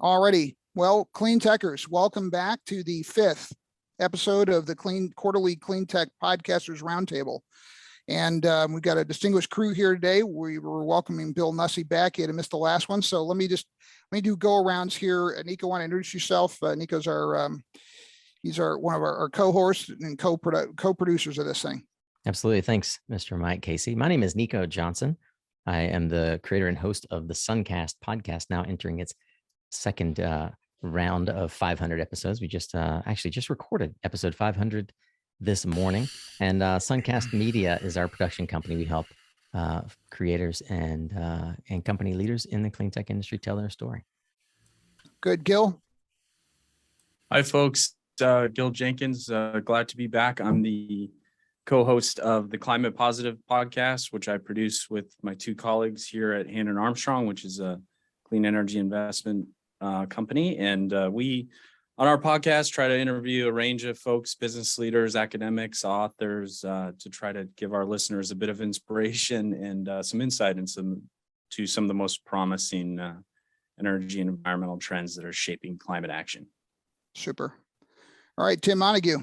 Alrighty. Well, Cleantechers, welcome back to the 5th episode of the quarterly Cleantech Podcasters Roundtable. And we've got a distinguished crew here today. We were welcoming Bill Nussey back. He had missed the last one. So let me do go arounds here. Nico, want to introduce yourself? Nico's he's one of our co-hosts and co-producers of this thing. Absolutely. Thanks, Mr. Mike Casey. My name is Nico Johnson. I am the creator and host of the SunCast podcast, now entering its second round of 500 episodes. We just recorded episode 500 this morning, and Suncast Media is our production company. We help creators and company leaders in the clean tech industry tell their story. Good. Gil? Hi, folks. Gil Jenkins. Glad to be back. I'm the co-host of the Climate Positive podcast, which I produce with my two colleagues here at Hannon Armstrong, which is a clean energy investment company. And we, on our podcast, try to interview a range of folks, business leaders, academics, authors, to try to give our listeners a bit of inspiration and some insight into some of the most promising energy and environmental trends that are shaping climate action. Super. All right, Tim Montague.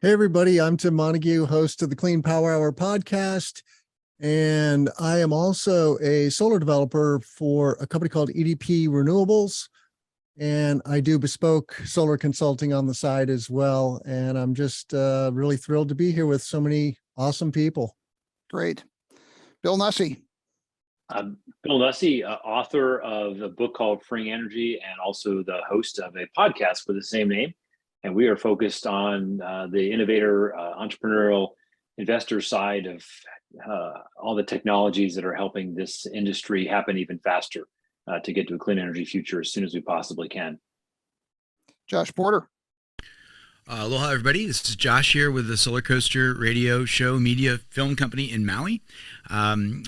Hey, everybody. I'm Tim Montague, host of the Clean Power Hour podcast. And I am also a solar developer for a company called EDP Renewables. And I do bespoke solar consulting on the side as well. And I'm just really thrilled to be here with so many awesome people. Great. Bill Nussey. Bill Nussey, author of a book called Freeing Energy and also the host of a podcast with the same name. And we are focused on the innovator, entrepreneurial investor side of all the technologies that are helping this industry happen even faster to get to a clean energy future as soon as we possibly can. Josh Porter. Aloha, everybody. This is Josh here with the Solar Coaster radio show media film company in Maui.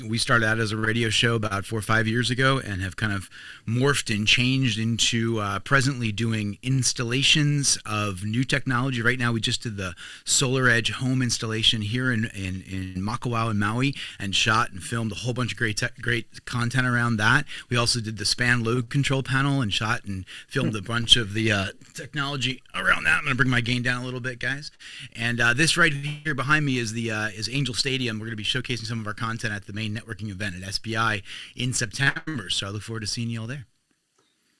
We started out as a radio show about 4 or 5 years ago and have kind of morphed and changed into presently doing installations of new technology. Right now, we just did the Solar Edge home installation here in Makawao in Maui and shot and filmed a whole bunch of great content around that. We also did the span load control panel and shot and filmed a bunch of the technology around that. I'm going to bring my gain down a little bit, guys. And this right here behind me is is Angel Stadium. We're going to be showcasing some of our content at the main networking event at SPI in September. So I look forward to seeing you all there.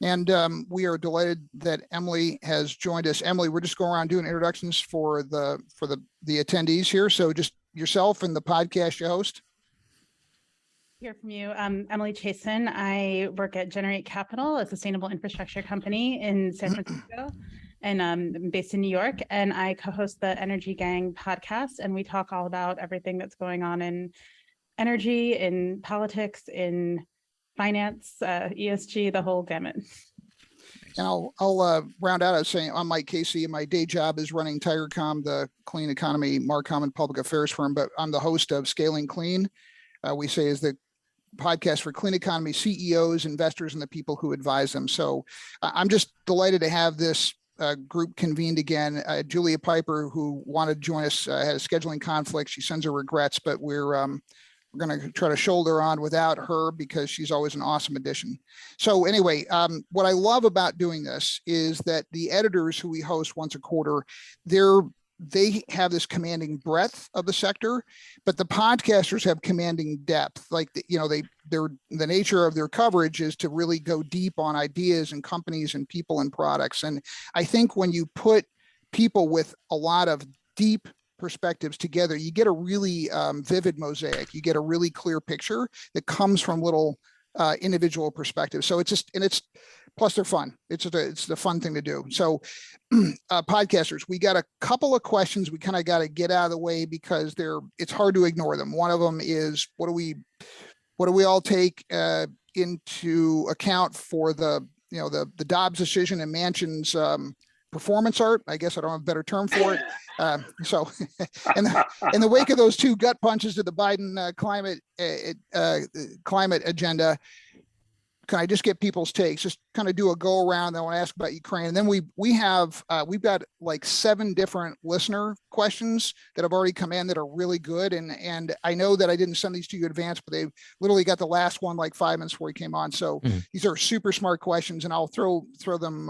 And we are delighted that Emily has joined us. Emily, we're just going around doing introductions for the attendees here. So just yourself and the podcast you host. Hear from you. Emily Chasan. I work at Generate Capital, a sustainable infrastructure company in San Francisco. And I'm based in New York, and I co-host the Energy Gang podcast, and we talk all about everything that's going on in energy, in politics, in finance, ESG, the whole gamut. And I'll round out. I was saying I'm Mike Casey, and my day job is running Tigercomm, the clean economy, Marcom, and public affairs firm. But I'm the host of ScalingClean. We say is the podcast for clean economy CEOs, investors, and the people who advise them. So I'm just delighted to have this group convened again. Julia Piper, who wanted to join us, had a scheduling conflict. She sends her regrets, but we're going to try to shoulder on without her because she's always an awesome addition. So anyway, what I love about doing this is that the editors who we host once a quarter, they have this commanding breadth of the sector, but the podcasters have commanding depth. Like, the nature of their coverage is to really go deep on ideas and companies and people and products. And I think when you put people with a lot of deep perspectives together, you get a really vivid mosaic. You get a really clear picture that comes from little individual perspectives. So plus they're fun. It's the fun thing to do. So podcasters, we got a couple of questions we kind of got to get out of the way because it's hard to ignore them. One of them is, what do we all take into account for the Dobbs decision and Manchin's performance art? I guess I don't have a better term for it. So in the wake of those two gut punches to the Biden climate agenda, can I just get people's takes? Just kind of do a go around. I want to ask about Ukraine. And then we've got like 7 different listener questions that have already come in that are really good. And I know that I didn't send these to you in advance, but they literally got the last one like 5 minutes before he came on. So these are super smart questions, and I'll throw them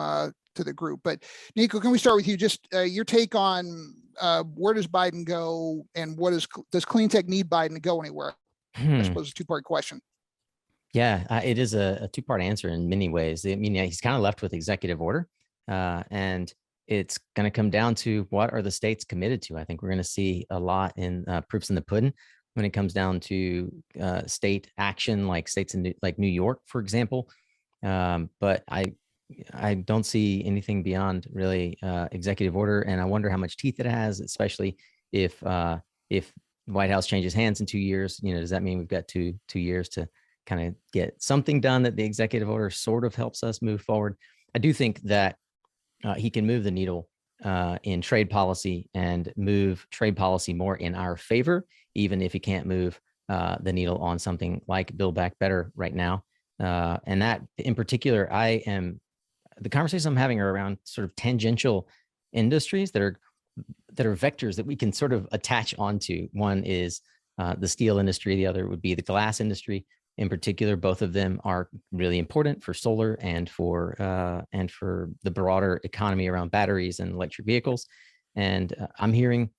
to the group. But Nico, can we start with you? Just your take on where does Biden go, and does Cleantech need Biden to go anywhere? I suppose it's a 2-part question. Yeah, it is a 2-part answer in many ways. I mean, he's kind of left with executive order, and it's going to come down to what are the states committed to. I think we're going to see a lot in proofs in the pudding when it comes down to state action, like states in like New York, for example. But I don't see anything beyond really executive order, and I wonder how much teeth it has, especially if the White House changes hands in 2 years. Does that mean we've got two years to kind of get something done that the executive order sort of helps us move forward? I do think that he can move the needle in trade policy and move trade policy more in our favor, even if he can't move the needle on something like Build Back Better right now. And that in particular, the conversations I'm having are around sort of tangential industries that are vectors that we can sort of attach onto. One is the steel industry. The other would be the glass industry. In particular, both of them are really important for solar and for the broader economy around batteries and electric vehicles. And I'm hearing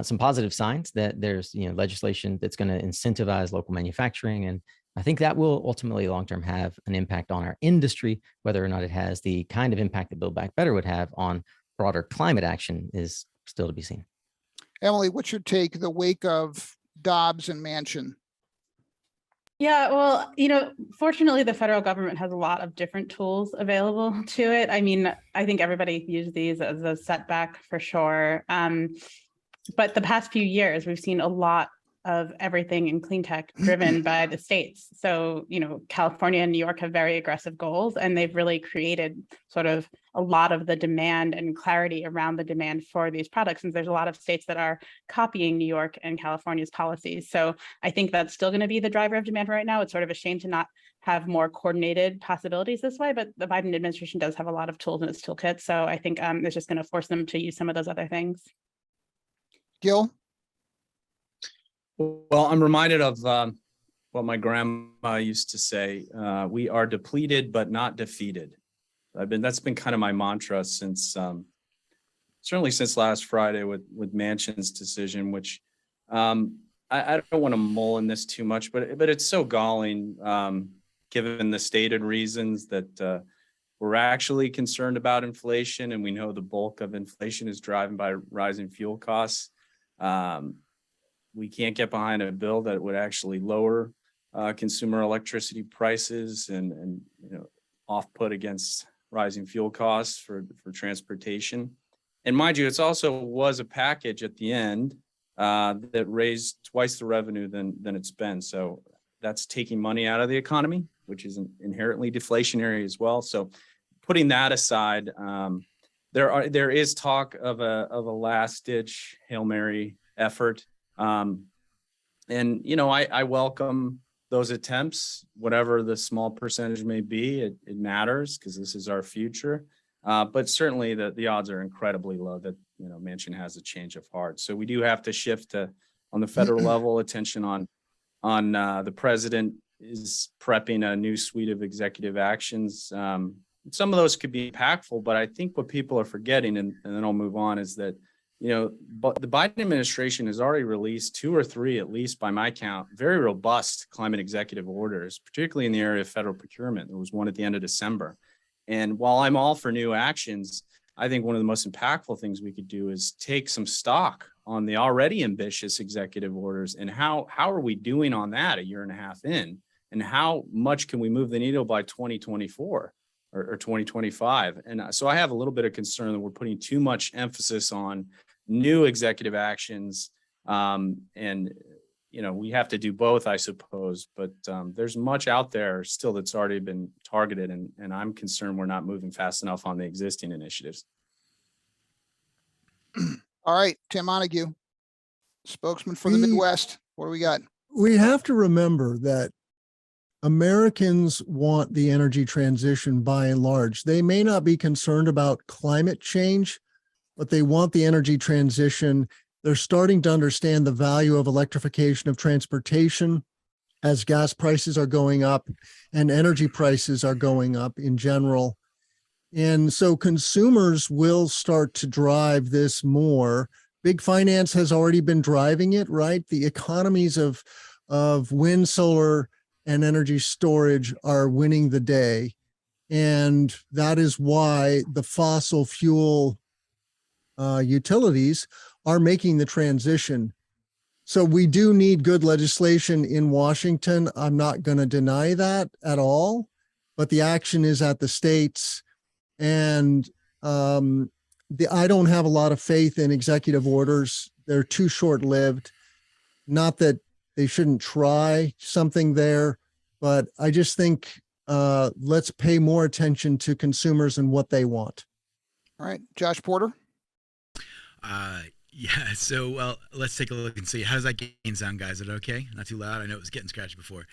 some positive signs that there's legislation that's going to incentivize local manufacturing, and I think that will ultimately long-term have an impact on our industry. Whether or not it has the kind of impact that Build Back Better would have on broader climate action is still to be seen. Emily, what's your take in the wake of Dobbs and Manchin? Yeah, well, fortunately, the federal government has a lot of different tools available to it. I mean, I think everybody views these as a setback for sure. But the past few years, we've seen a lot of everything in clean tech driven by the states. So, California and New York have very aggressive goals, and they've really created sort of a lot of the demand and clarity around the demand for these products. And there's a lot of states that are copying New York and California's policies. So I think that's still going to be the driver of demand right now. It's sort of a shame to not have more coordinated possibilities this way, but the Biden administration does have a lot of tools in its toolkit. So I think it's just going to force them to use some of those other things. Gil? Well, I'm reminded of what my grandma used to say. We are depleted, but not defeated. That's been kind of my mantra since certainly since last Friday with Manchin's decision, which I don't want to mull in this too much, but it's so galling given the stated reasons that we're actually concerned about inflation, and we know the bulk of inflation is driven by rising fuel costs. We can't get behind a bill that would actually lower consumer electricity prices and off-put against rising fuel costs for transportation. And mind you, it's also was a package at the end that raised twice the revenue than it's been. So that's taking money out of the economy, which is inherently deflationary as well. So putting that aside, there is talk of a last-ditch Hail Mary effort. And I welcome those attempts, whatever the small percentage may be. It matters because this is our future. But certainly the odds are incredibly low that Manchin has a change of heart. So we do have to shift on the federal level attention on the president is prepping a new suite of executive actions. Some of those could be impactful, but I think what people are forgetting, and then I'll move on, is that but the Biden administration has already released 2 or 3, at least by my count, very robust climate executive orders, particularly in the area of federal procurement. There was one at the end of December. And while I'm all for new actions, I think one of the most impactful things we could do is take some stock on the already ambitious executive orders and how are we doing on that a year and a half in, and how much can we move the needle by 2024 or 2025. And so I have a little bit of concern that we're putting too much emphasis on new executive actions. And we have to do both, I suppose, but there's much out there still that's already been targeted. And I'm concerned we're not moving fast enough on the existing initiatives. All right, Tim Montague, spokesman for the Midwest. What do we got? We have to remember that Americans want the energy transition by and large. They may not be concerned about climate change, but they want the energy transition. They're starting to understand the value of electrification of transportation as gas prices are going up and energy prices are going up in general. And so consumers will start to drive this more. Big finance has already been driving it, right? The economies of wind, solar, and energy storage are winning the day. And that is why the fossil fuel utilities are making the transition. So we do need good legislation in Washington. I'm not going to deny that at all, but the action is at the states. And I don't have a lot of faith in executive orders. They're too short-lived. Not that they shouldn't try something there, but I just think let's pay more attention to consumers and what they want. All right, Josh Porter. Yeah, so well, let's take a look and see. How's that gain sound, guys? Is it okay? Not too loud? I know it was getting scratched before.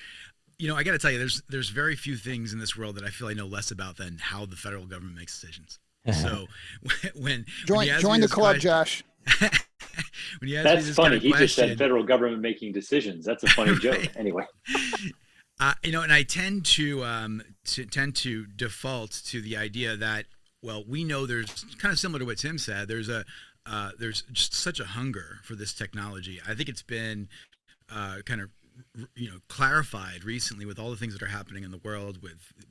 You know, I got to tell you, there's very few things in this world that I feel I know less about than how the federal government makes decisions. So when join the club, Josh. When you ask That's me this funny. kind of He question, just said federal government making decisions. That's a funny joke. Anyway. You know, and I tend to default to the idea that, well, we know there's kind of similar to what Tim said. There's just such a hunger for this technology. I think it's been kind of clarified recently with all the things that are happening in the world,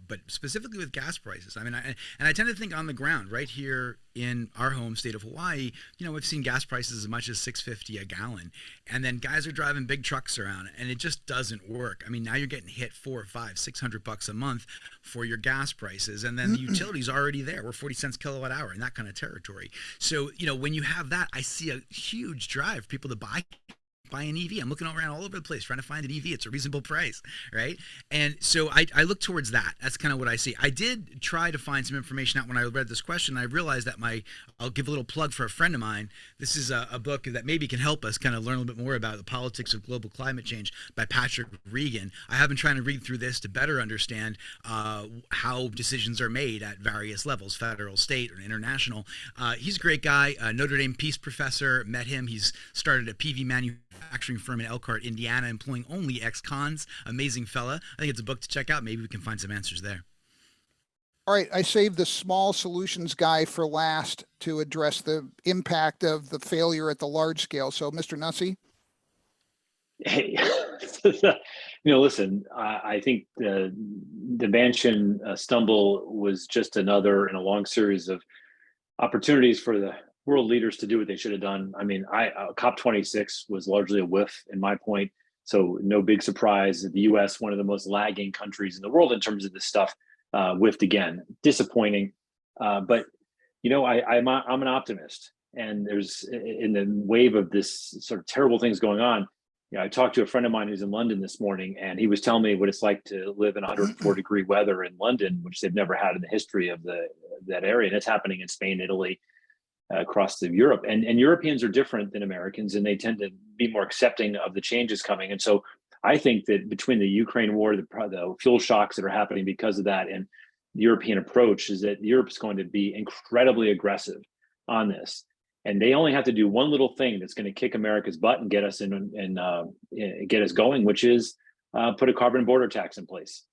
but specifically with gas prices. I mean, I tend to think on the ground right here in our home state of Hawaii, we've seen gas prices as much as $6.50 a gallon, and then guys are driving big trucks around, and it just doesn't work. I mean, now you're getting hit $400, $500, $600 a month for your gas prices, and then the utility's already there. We're 40 cents kilowatt hour in that kind of territory. So, when you have that, I see a huge drive for people to buy an EV. I'm looking around all over the place trying to find an EV. It's a reasonable price, right? And so I look towards that. That's kind of what I see. I did try to find some information out when I read this question. I realized that I'll give a little plug for a friend of mine. This is a book that maybe can help us kind of learn a little bit more about the politics of global climate change by Patrick Regan. I have been trying to read through this to better understand how decisions are made at various levels, federal, state, or international. He's a great guy, Notre Dame Peace professor. Met him. He's started a PV manufacturing firm in Elkhart, Indiana, employing only ex-cons. Amazing fella. I think it's a book to check out. Maybe we can find some answers there. All right, I saved the small solutions guy for last to address the impact of the failure at the large scale. So, Mr. Nussey. Hey, listen, I think the Manchin stumble was just another in a long series of opportunities for the world leaders to do what they should have done. I mean, COP26 was largely a whiff in my point. So no big surprise that the US, one of the most lagging countries in the world in terms of this stuff, whiffed again. Disappointing. But, I'm an optimist. And there's, in the wave of this sort of terrible things going on, I talked to a friend of mine who's in London this morning, and he was telling me what it's like to live in 104-degree weather in London, which they've never had in the history of that area. And it's happening in Spain, Italy, across the Europe, and Europeans are different than Americans, and they tend to be more accepting of the changes coming. And so I think that between the Ukraine war, the fuel shocks that are happening because of that, and the European approach, is that Europe's going to be incredibly aggressive on this. And they only have to do one little thing that's going to kick America's butt and get us get us going, which is put a carbon border tax in place.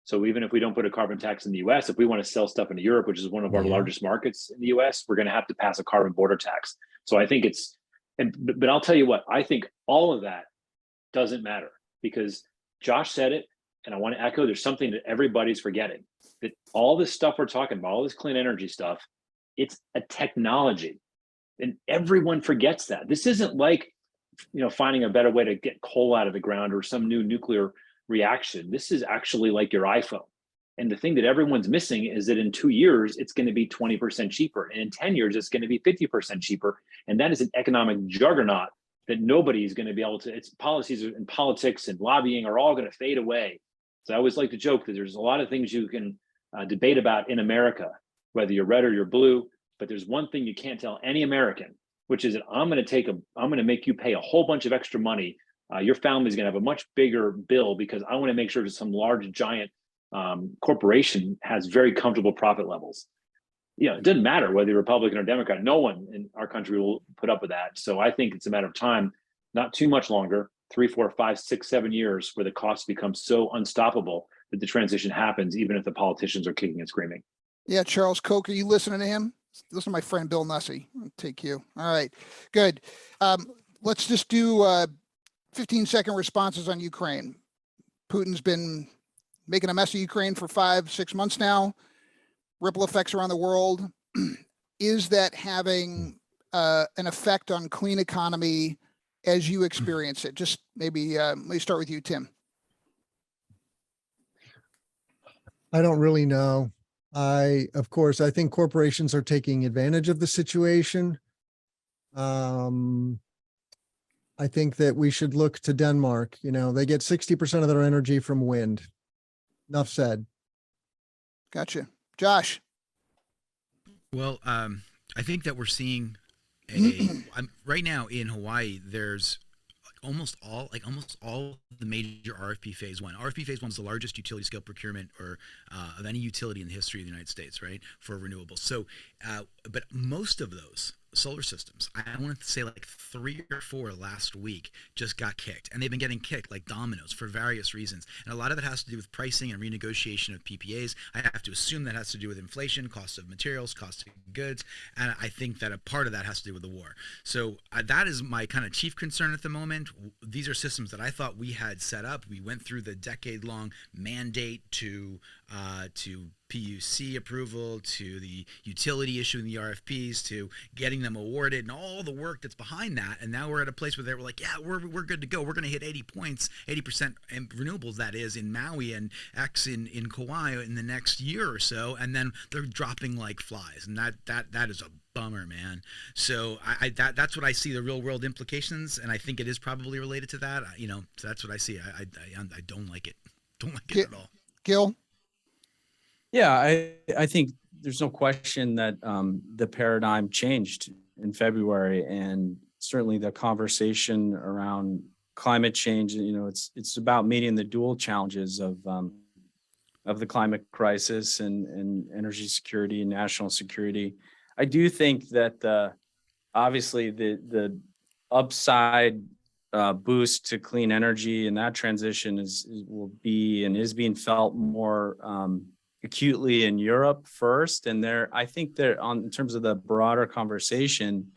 So even if we don't put a carbon tax in the US, if we want to sell stuff into Europe, which is one of our largest markets in the US, we're going to have to pass a carbon border tax. So I think but I'll tell you what, I think all of that doesn't matter, because Josh said it, and I want to echo, there's something that everybody's forgetting, that all this stuff we're talking about, all this clean energy stuff, it's a technology. And everyone forgets that. This isn't like, finding a better way to get coal out of the ground or some new nuclear reaction. This is actually like your iPhone. And the thing that everyone's missing is that in 2 years, it's going to be 20% cheaper. And in 10 years, it's going to be 50% cheaper. And that is an economic juggernaut that nobody's going to be able to, its policies and politics and lobbying are all going to fade away. So I always like to joke that there's a lot of things you can debate about in America, whether you're red or you're blue, but there's one thing you can't tell any American, which is that I'm going to make you pay a whole bunch of extra money your family's going to have a much bigger bill because I want to make sure that some large giant corporation has very comfortable profit levels. It doesn't matter whether you're Republican or Democrat. No one in our country will put up with that. So I think it's a matter of time, not too much longer, 3, 4, 5, 6, 7 years, where the costs become so unstoppable that the transition happens, even if the politicians are kicking and screaming. Yeah, Charles Koch, are you listening to him? Listen to my friend Bill Nussey. I'll take you. All right, good. Let's just do 15-second responses on Ukraine. Putin's been making a mess of Ukraine for 5-6 months now. Ripple effects around the world. Is that having an effect on clean economy as you experience it? Just maybe let me start with you, Tim. I don't really know. Of course, I think corporations are taking advantage of the situation. I think that we should look to Denmark. They get 60% of their energy from wind. Enough said. Gotcha. Josh. Well, I think that we're seeing right now in Hawaii, there's almost all the major RFP phase one. RFP phase one is the largest utility scale procurement of any utility in the history of the United States, right, for renewables. So, but most of those solar systems, I want to say like 3 or 4 last week, just got kicked, and they've been getting kicked like dominoes for various reasons. And a lot of it has to do with pricing and renegotiation of PPAs. I have to assume that has to do with inflation, cost of materials, cost of goods, and I think that a part of that has to do with the war. So that is my kind of chief concern at the moment. These are systems that I thought we had set up. We went through the decade-long mandate to PUC approval, to the utility issuing the RFPs, to getting them awarded, and all the work that's behind that. And now we're at a place where they're like, yeah, we're good to go. We're going to hit 80% renewables, that is, in Maui and X in Kauai in the next year or so. And then they're dropping like flies. And that is a bummer, man. So that's what I see, the real world implications. And I think it is probably related to that. So that's what I see. I don't like it. Don't like it at all. Gil? Yeah, I think there's no question that the paradigm changed in February, and certainly the conversation around climate change. It's about meeting the dual challenges of the climate crisis and energy security and national security. I do think that obviously the upside boost to clean energy and that transition is being felt more acutely in Europe first. And I think in terms of the broader conversation,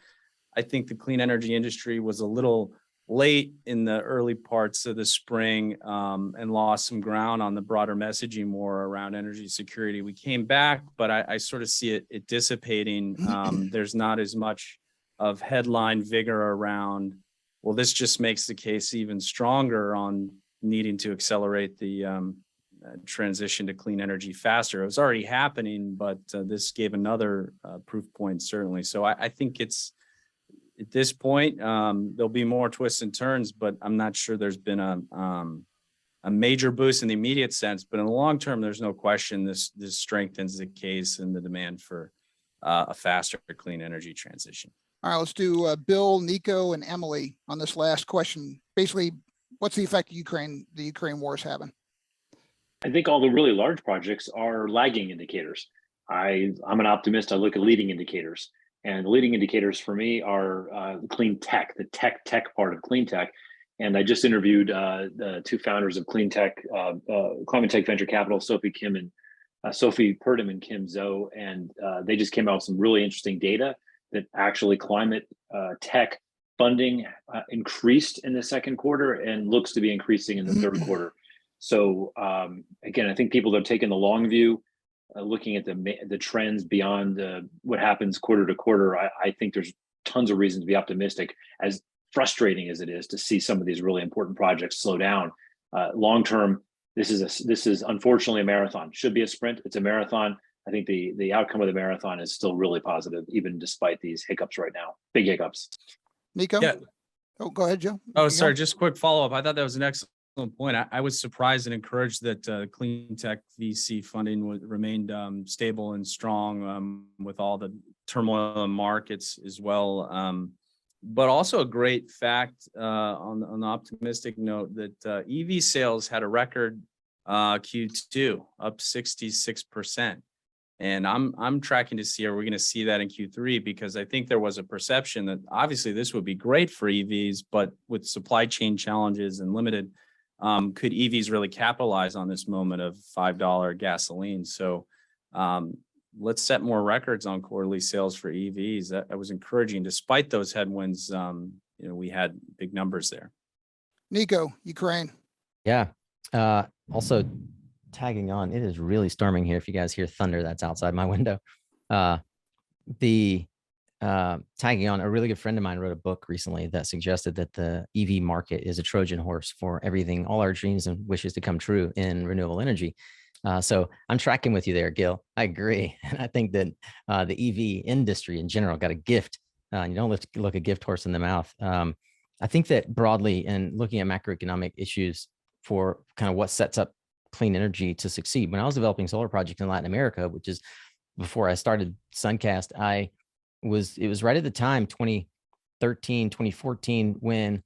I think the clean energy industry was a little late in the early parts of the spring and lost some ground on the broader messaging more around energy security. We came back, but I sort of see it dissipating. There's not as much of headline vigor around, well, this just makes the case even stronger on needing to accelerate the transition to clean energy faster. It was already happening, but this gave another proof point, certainly. So I think it's, at this point, there'll be more twists and turns, but I'm not sure there's been a major boost in the immediate sense. But in the long term, there's no question this strengthens the case and the demand for a faster clean energy transition. All right, let's do Bill, Nico, and Emily on this last question. Basically, what's the effect the Ukraine war is having? I think all the really large projects are lagging indicators. I'm an optimist. I look at leading indicators, and the leading indicators for me are Cleantech, the tech part of Cleantech. And I just interviewed the 2 founders of Cleantech, Climate Tech Venture Capital, Sophie Purdom and Kim Zoe, and they just came out with some really interesting data that actually climate tech funding increased in the second quarter and looks to be increasing in the third quarter. So again, I think people are taking the long view, looking at the trends beyond what happens quarter to quarter. I think there's tons of reason to be optimistic, as frustrating as it is to see some of these really important projects slow down. Long term, this is unfortunately a marathon. Should be a sprint. It's a marathon. I think the outcome of the marathon is still really positive, even despite these hiccups right now. Big hiccups. Nico? Yeah. Oh, go ahead, Joe. Oh, sorry. Just a quick follow-up. I thought that was an excellent point. I was surprised and encouraged that Cleantech VC funding remained stable and strong with all the turmoil in markets as well. But also a great fact on the optimistic note that EV sales had a record Q2, up 66%. And I'm tracking to see, are we going to see that in Q3? Because I think there was a perception that obviously this would be great for EVs, but with supply chain challenges and limited, could EVs really capitalize on this moment of $5 gasoline? So let's set more records on quarterly sales for EVs. That was encouraging. Despite those headwinds, we had big numbers there. Nico, Ukraine. Yeah. Also tagging on, it is really storming here. If you guys hear thunder, that's outside my window. Tagging on, a really good friend of mine wrote a book recently that suggested that the EV market is a Trojan horse for everything, all our dreams and wishes to come true in renewable energy. So I'm tracking with you there, Gil. I agree. And I think that the EV industry in general got a gift. You don't look a gift horse in the mouth. I think that broadly, and looking at macroeconomic issues for kind of what sets up clean energy to succeed. When I was developing solar projects in Latin America, which is before I started SunCast, it was right at the time, 2013, 2014, when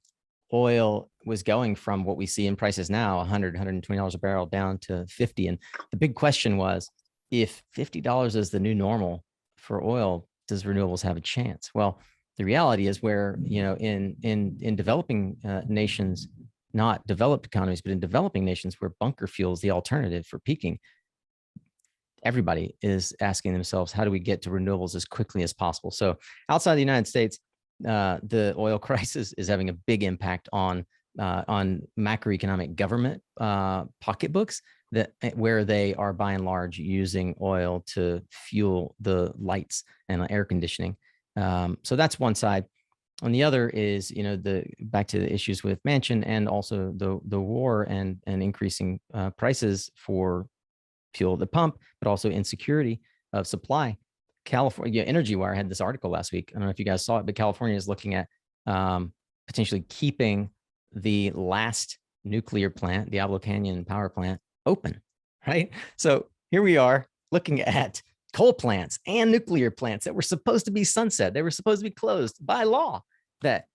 oil was going from what we see in prices now, $100, $120 a barrel down to 50. And the big question was, if $50 is the new normal for oil, does renewables have a chance? Well, the reality is where, in developing nations, not developed economies, but in developing nations where bunker fuel is the alternative for peaking, everybody is asking themselves, how do we get to renewables as quickly as possible? So outside the United States, the oil crisis is having a big impact on macroeconomic government pocketbooks where they are by and large using oil to fuel the lights and air conditioning. So that's one side. On the other is, back to the issues with Manchin and also the war and increasing prices for fuel at the pump, but also insecurity of supply. California Energy Wire had this article last week. I don't know if you guys saw it, but California is looking at potentially keeping the last nuclear plant, Diablo Canyon power plant, open, right? So here we are looking at coal plants and nuclear plants that were supposed to be sunset. They were supposed to be closed by law, that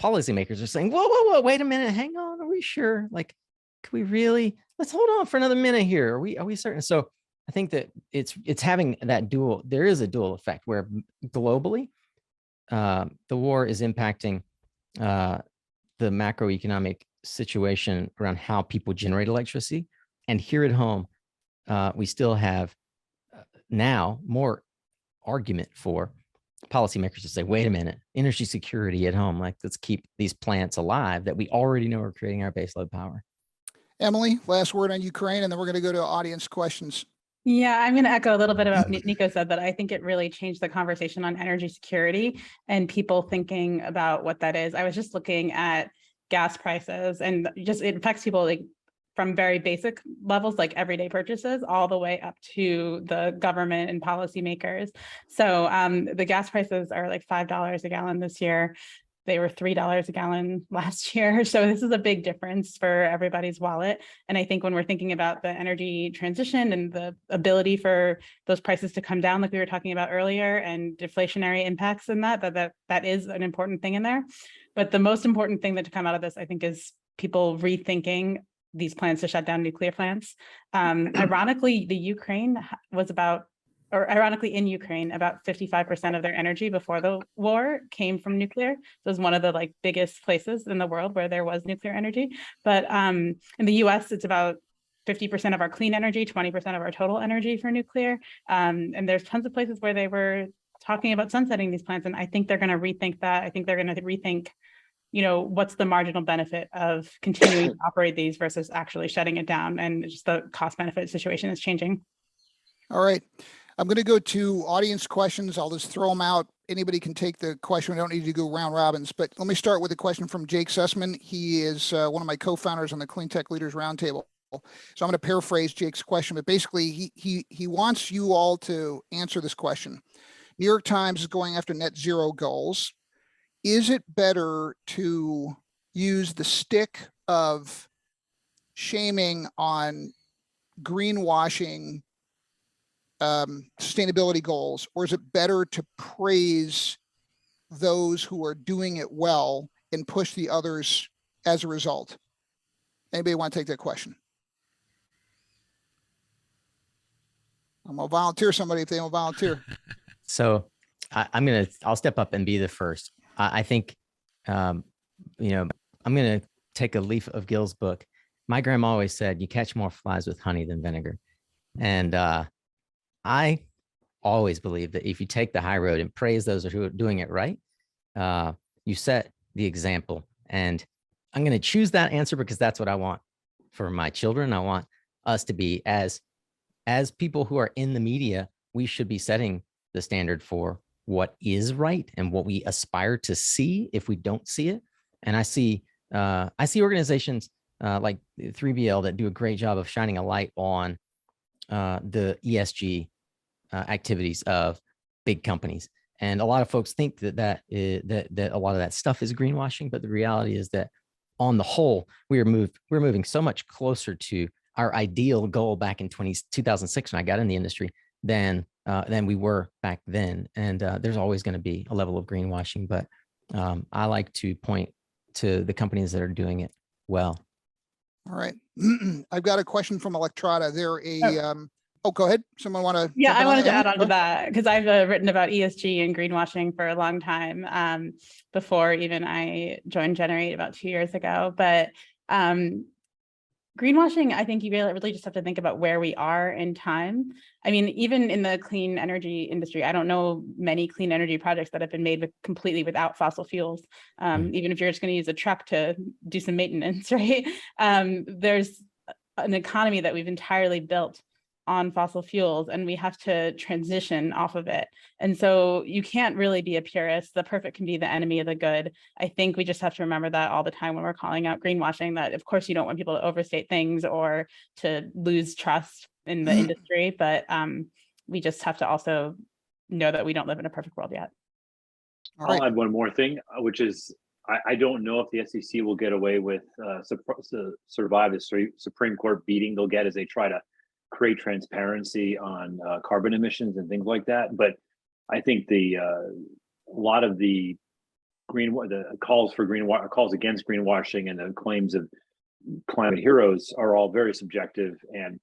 policymakers are saying, whoa, wait a minute, hang on, are we sure? Like, could we really, let's hold on for another minute here. Are we certain? So I think that it's having that there is a dual effect where globally, the war is impacting the macroeconomic situation around how people generate electricity. And here at home, we still have now more argument for policymakers to say, wait a minute, energy security at home, like let's keep these plants alive that we already know are creating our baseload power. Emily, last word on Ukraine, and then we're going to go to audience questions. Yeah, I'm going to echo a little bit about Nico said, that I think it really changed the conversation on energy security and people thinking about what that is. I was just looking at gas prices, and just it affects people like from very basic levels, like everyday purchases, all the way up to the government and policymakers. So the gas prices are like $5 a gallon this year. They were $3 a gallon last year. So this is a big difference for everybody's wallet. And I think when we're thinking about the energy transition and the ability for those prices to come down, like we were talking about earlier, and deflationary impacts in that is an important thing in there. But the most important thing that to come out of this, I think, is people rethinking these plans to shut down nuclear plants. Ironically, in Ukraine, about 55% of their energy before the war came from nuclear. So it was one of the biggest places in the world where there was nuclear energy. But in the US, it's about 50% of our clean energy, 20% of our total energy for nuclear. And there's tons of places where they were talking about sunsetting these plants. And I think they're going to rethink that. I think they're going to rethink, what's the marginal benefit of continuing to operate these versus actually shutting it down. And just the cost benefit situation is changing. All right. I'm going to go to audience questions. I'll just throw them out. Anybody can take the question. We don't need to go round robins, but let me start with a question from Jake Sussman. He is one of my co-founders on the Cleantech Leaders Roundtable. So I'm going to paraphrase Jake's question, but basically he wants you all to answer this question. New York Times is going after net zero goals. Is it better to use the stick of shaming on greenwashing sustainability goals, or is it better to praise those who are doing it well and push the others as a result? Anybody want to take that question? I'm gonna volunteer somebody if they don't volunteer. So I'll step up and be the first. I think, I'm going to take a leaf of Gil's book. My grandma always said, you catch more flies with honey than vinegar. And I always believe that if you take the high road and praise those who are doing it right, you set the example. And I'm going to choose that answer because that's what I want for my children. I want us to be as people who are in the media, we should be setting the standard for what is right and what we aspire to see if we don't see it. And I see organizations like 3BL that do a great job of shining a light on the ESG activities of big companies. And a lot of folks think that a lot of that stuff is greenwashing, but the reality is that on the whole, we're moving so much closer to our ideal goal back in 2006 when I got in the industry than we were back then. And there's always going to be a level of greenwashing, but I like to point to the companies that are doing it well. All right. I've got a question from Electrata. Go ahead. Someone want to? Yeah, I wanted to add on to that because I've written about ESG and greenwashing for a long time, before even I joined Generate about 2 years ago. But greenwashing, I think you really just have to think about where we are in time. I mean, even in the clean energy industry, I don't know many clean energy projects that have been made completely without fossil fuels. Even if you're just going to use a truck to do some maintenance, right? There's an economy that we've entirely built on fossil fuels, and we have to transition off of it. And so you can't really be a purist. The perfect can be the enemy of the good. I think we just have to remember that all the time when we're calling out greenwashing, that of course you don't want people to overstate things or to lose trust in the industry, but we just have to also know that we don't live in a perfect world yet. I'll add one more thing, which is I don't know if the SEC will get away with survive the Supreme Court beating they'll get as they try to create transparency on carbon emissions and things like that. But I think a lot of the calls against greenwashing and the claims of climate heroes are all very subjective, and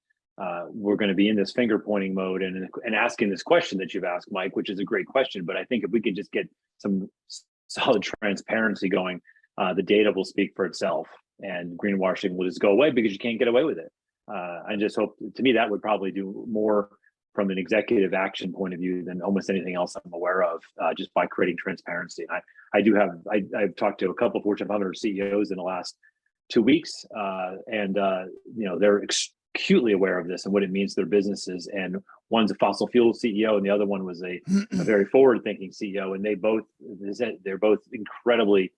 we're going to be in this finger pointing mode and asking this question that you've asked, Mike, which is a great question. But I think if we could just get some solid transparency going, the data will speak for itself, and greenwashing will just go away because you can't get away with it. I just hope, to me, that would probably do more from an executive action point of view than almost anything else I'm aware of, just by creating transparency. And I've talked to a couple of Fortune 500 CEOs in the last 2 weeks, and they're acutely aware of this and what it means to their businesses. And one's a fossil fuel CEO, and the other one was a very forward-thinking CEO, and they're both incredibly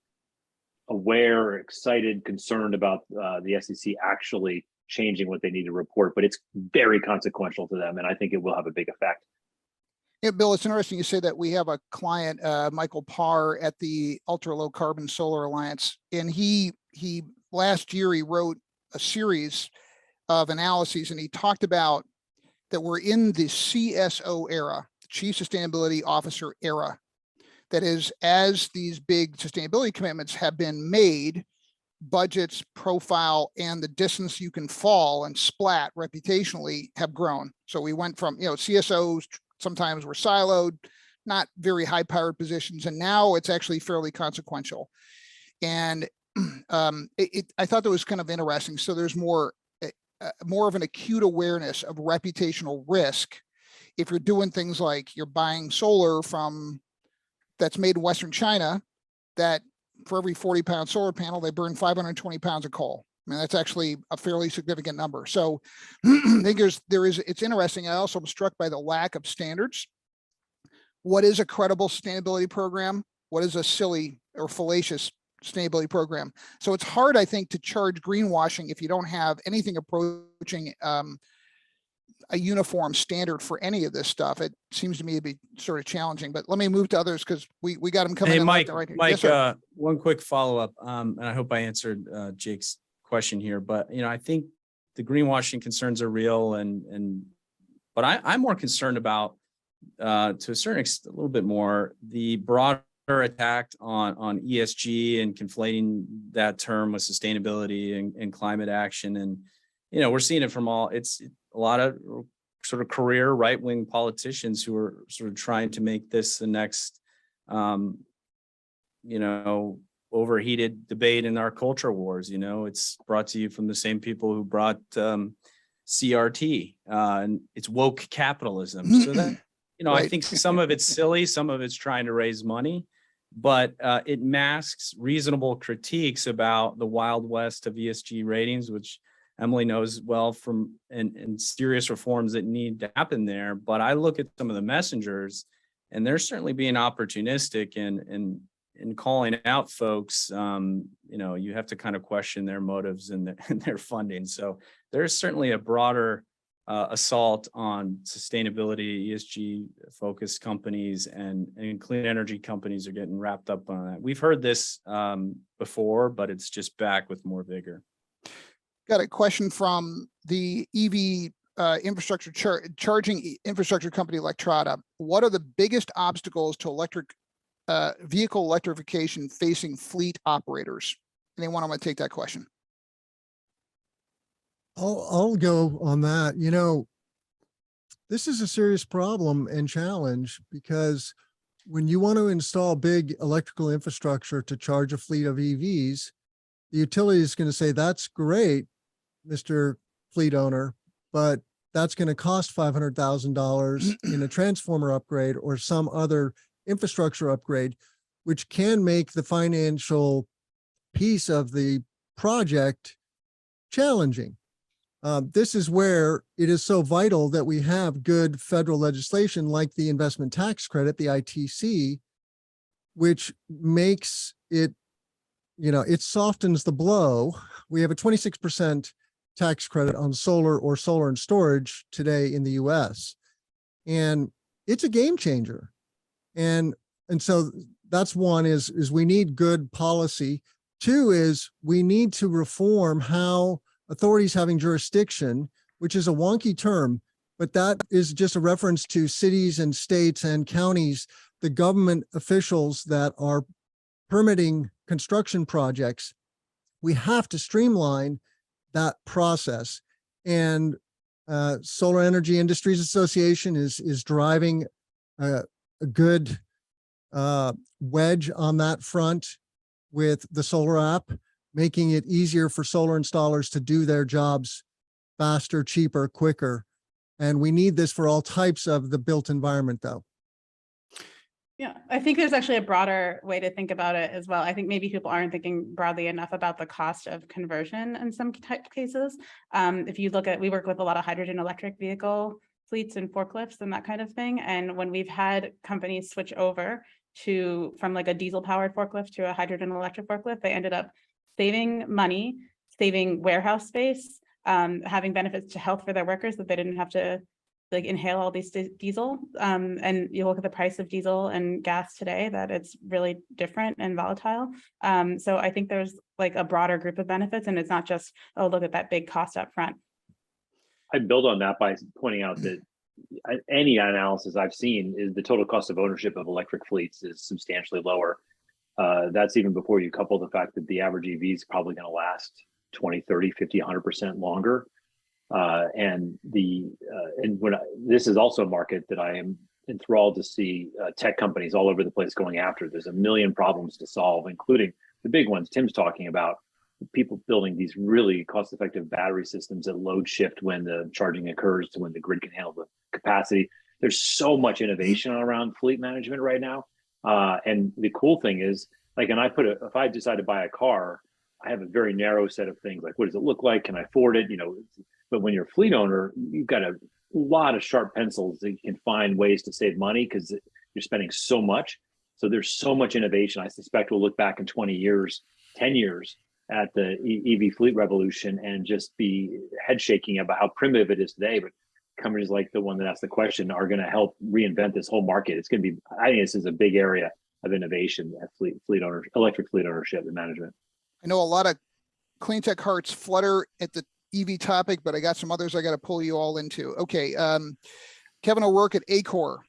aware, excited, concerned about the SEC actually changing what they need to report, but it's very consequential to them, and I think it will have a big effect. Yeah, Bill, it's interesting you say that. We have a client, Michael Parr, at the Ultra Low Carbon Solar Alliance, and he last year he wrote a series of analyses, and he talked about that we're in the CSO era, Chief Sustainability Officer era. That is, as these big sustainability commitments have been made, budgets, profile, and the distance you can fall and splat reputationally have grown. So we went from, CSOs sometimes were siloed, not very high powered positions, and now it's actually fairly consequential. And I thought that was kind of interesting. So there's more of an acute awareness of reputational risk if you're doing things like you're buying solar that's made in Western China, that for every 40-pound solar panel, they burn 520 pounds of coal. I mean, that's actually a fairly significant number. So I think it's interesting. I also am struck by the lack of standards. What is a credible sustainability program? What is a silly or fallacious sustainability program? So it's hard, I think, to charge greenwashing if you don't have anything approaching a uniform standard for any of this stuff. It seems to me to be sort of challenging, but let me move to others because we got them coming in. Mike, right here. Mike, Yes, one quick follow-up, and I hope I answered Jake's question here, but I think the greenwashing concerns are real, but I'm more concerned about, to a certain extent, a little bit more, the broader attack on ESG and conflating that term with sustainability and climate action. And, we're seeing it from it's a lot of sort of career right-wing politicians who are sort of trying to make this the next, overheated debate in our culture wars. It's brought to you from the same people who brought CRT, and it's woke capitalism. So that, I think some of it's silly, some of it's trying to raise money, but it masks reasonable critiques about the Wild West of ESG ratings, which Emily knows well from and serious reforms that need to happen there. But I look at some of the messengers, and they're certainly being opportunistic and calling out folks. You have to kind of question their motives and their funding. So there's certainly a broader assault on sustainability, ESG focused companies and clean energy companies are getting wrapped up on that. We've heard this before, but it's just back with more vigor. Got a question from the EV infrastructure charging infrastructure company Electrata. What are the biggest obstacles to vehicle electrification facing fleet operators? Anyone want to take that question? I'll go on that. This is a serious problem and challenge because when you want to install big electrical infrastructure to charge a fleet of EVs, the utility is going to say, that's great, Mr. Fleet owner, but that's going to cost $500,000 in a transformer upgrade or some other infrastructure upgrade, which can make the financial piece of the project challenging. This is where it is so vital that we have good federal legislation like the investment tax credit, the ITC, which makes it, it softens the blow. We have a 26% tax credit on solar or solar and storage today in the US. And it's a game changer. And so that's one is we need good policy. Two is we need to reform how authorities having jurisdiction, which is a wonky term, but that is just a reference to cities and states and counties, the government officials that are permitting construction projects. We have to streamline that process. And Solar Energy Industries Association is driving a good wedge on that front with the solar app, making it easier for solar installers to do their jobs faster, cheaper, quicker. And we need this for all types of the built environment, though. Yeah, I think there's actually a broader way to think about it as well. I think maybe people aren't thinking broadly enough about the cost of conversion in some type of cases. If you look at, we work with a lot of hydrogen electric vehicle fleets and forklifts and that kind of thing. And when we've had companies switch over from like a diesel powered forklift to a hydrogen electric forklift, they ended up saving money, saving warehouse space, having benefits to health for their workers that they didn't have to inhale all these diesel. And you look at the price of diesel and gas today, that it's really different and volatile. So I think there's like a broader group of benefits, and it's not just, oh, look at that big cost up front. I build on that by pointing out that any analysis I've seen is the total cost of ownership of electric fleets is substantially lower. That's even before you couple the fact that the average EV is probably going to last 20, 30, 50, 100% longer. This is also a market that I am enthralled to see tech companies all over the place going after. There's a million problems to solve, including the big ones Tim's talking about, people building these really cost-effective battery systems that load shift when the charging occurs to when the grid can handle the capacity. There's so much innovation around fleet management right now. And the cool thing is, like, and if I decide to buy a car, I have a very narrow set of things, like what does it look like? Can I afford it? But when you're a fleet owner, you've got a lot of sharp pencils that you can find ways to save money because you're spending so much. So there's so much innovation. I suspect we'll look back in 20 years, 10 years at the EV fleet revolution and just be head shaking about how primitive it is today. But companies like the one that asked the question are going to help reinvent this whole market. It's going to be, I think this is a big area of innovation at electric fleet ownership and management. I know a lot of Cleantech hearts flutter at the EV topic, but I got some others I got to pull you all into. Okay. Kevin O'Rourke at Acor.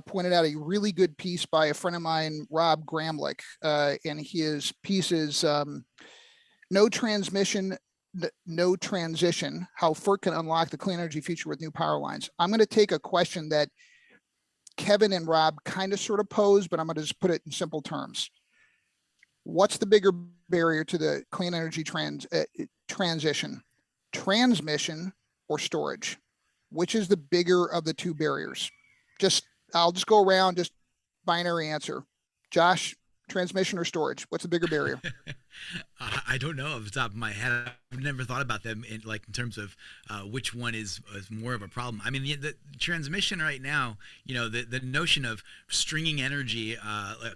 pointed out a really good piece by a friend of mine, Rob Gramlich, and his piece is No Transmission, No Transition, How FERC Can Unlock the Clean Energy Future with New Power Lines. I'm going to take a question that Kevin and Rob kind of sort of pose, but I'm going to just put it in simple terms. What's the bigger barrier to the clean energy transition? Transmission or storage? Which is the bigger of the two barriers? I'll just go around, just binary answer. Josh, transmission or storage? What's the bigger barrier? I don't know off the top of my head. I've never thought about them in terms of which one is more of a problem. I mean, the transmission right now, the notion of stringing energy,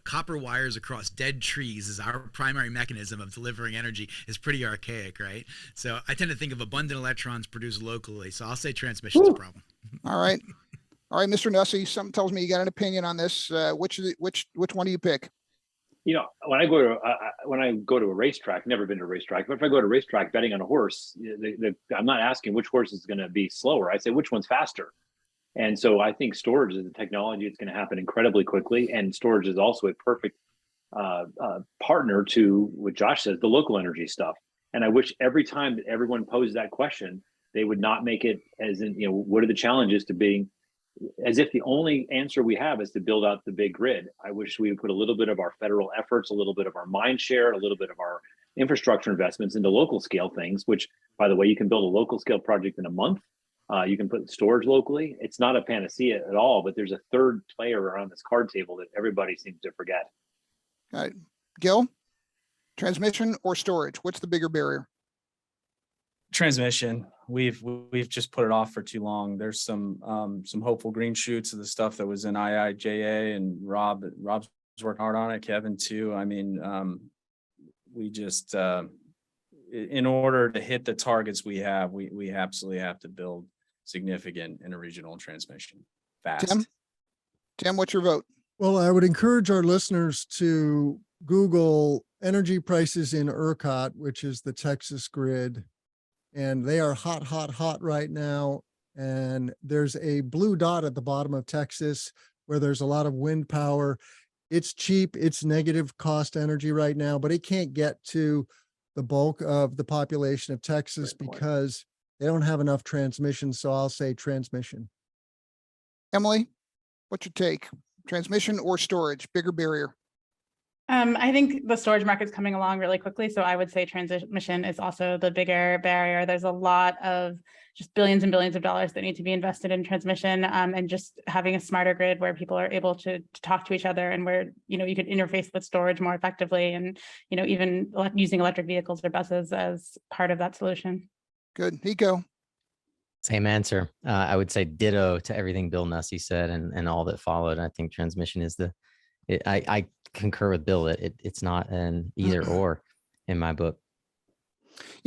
copper wires across dead trees is our primary mechanism of delivering energy is pretty archaic, right? So I tend to think of abundant electrons produced locally. So I'll say transmission is a problem. All right. All right, Mr. Nussey, something tells me you got an opinion on this. Which one do you pick? When I go to a racetrack, never been to a racetrack, but if I go to a racetrack betting on a horse, I'm not asking which horse is going to be slower. I say which one's faster. And so I think storage is a technology that's going to happen incredibly quickly. And storage is also a perfect partner to what Josh says, the local energy stuff. And I wish every time that everyone posed that question, they would not make it as in, what are the challenges to being as if the only answer we have is to build out the big grid. I wish we would put a little bit of our federal efforts, a little bit of our mind share, a little bit of our infrastructure investments into local scale things, which, by the way, you can build a local scale project in a month. You can put storage locally. It's not a panacea at all, but there's a third player around this card table that everybody seems to forget. All right. Gil, transmission or storage? What's the bigger barrier? Transmission. We've just put it off for too long. There's some hopeful green shoots of the stuff that was in IIJA, and Rob's working hard on it. Kevin too. I mean, we just in order to hit the targets we have, we absolutely have to build significant interregional transmission fast. Tim, what's your vote? Well, I would encourage our listeners to Google energy prices in ERCOT, which is the Texas grid. And they are hot right now. And there's a blue dot at the bottom of Texas where there's a lot of wind power. It's cheap, it's negative cost energy right now, but it can't get to the bulk of the population of Texas because they don't have enough transmission. So I'll say transmission. Emily, what's your take? Transmission or storage? Bigger barrier? I think the storage market's coming along really quickly. So I would say transmission is also the bigger barrier. There's a lot of just billions and billions of dollars that need to be invested in transmission, and just having a smarter grid where people are able to talk to each other, and where, you could interface with storage more effectively, and, even using electric vehicles or buses as part of that solution. Good. Nico. Same answer. I would say ditto to everything Bill Nussey said and all that followed. I think transmission is I concur with Bill. It's not an either or in my book.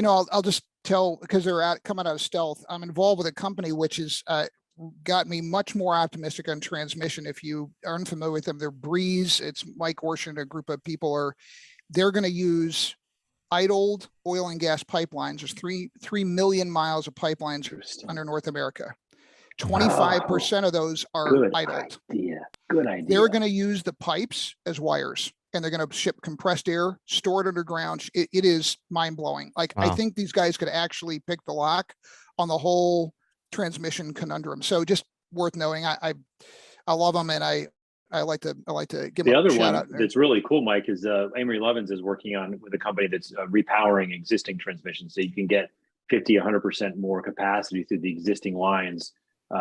I'll just tell, because they're coming out of stealth. I'm involved with a company which has got me much more optimistic on transmission. If you are unfamiliar with them, they're Breeze. It's Mike Orsh and a group of people they're going to use idled oil and gas pipelines. There's 3 million miles of pipelines under North America. 25% of those are idled. Good idea. They're going to use the pipes as wires, and they're going to ship compressed air, store it underground. It is mind blowing. Wow. I think these guys could actually pick the lock on the whole transmission conundrum. So just worth knowing. I love them, and I like to give them the other a shout one out there. That's really cool, Mike, is Amory Levins is working on with a company that's repowering existing transmission, so you can get 50-100% more capacity through the existing lines.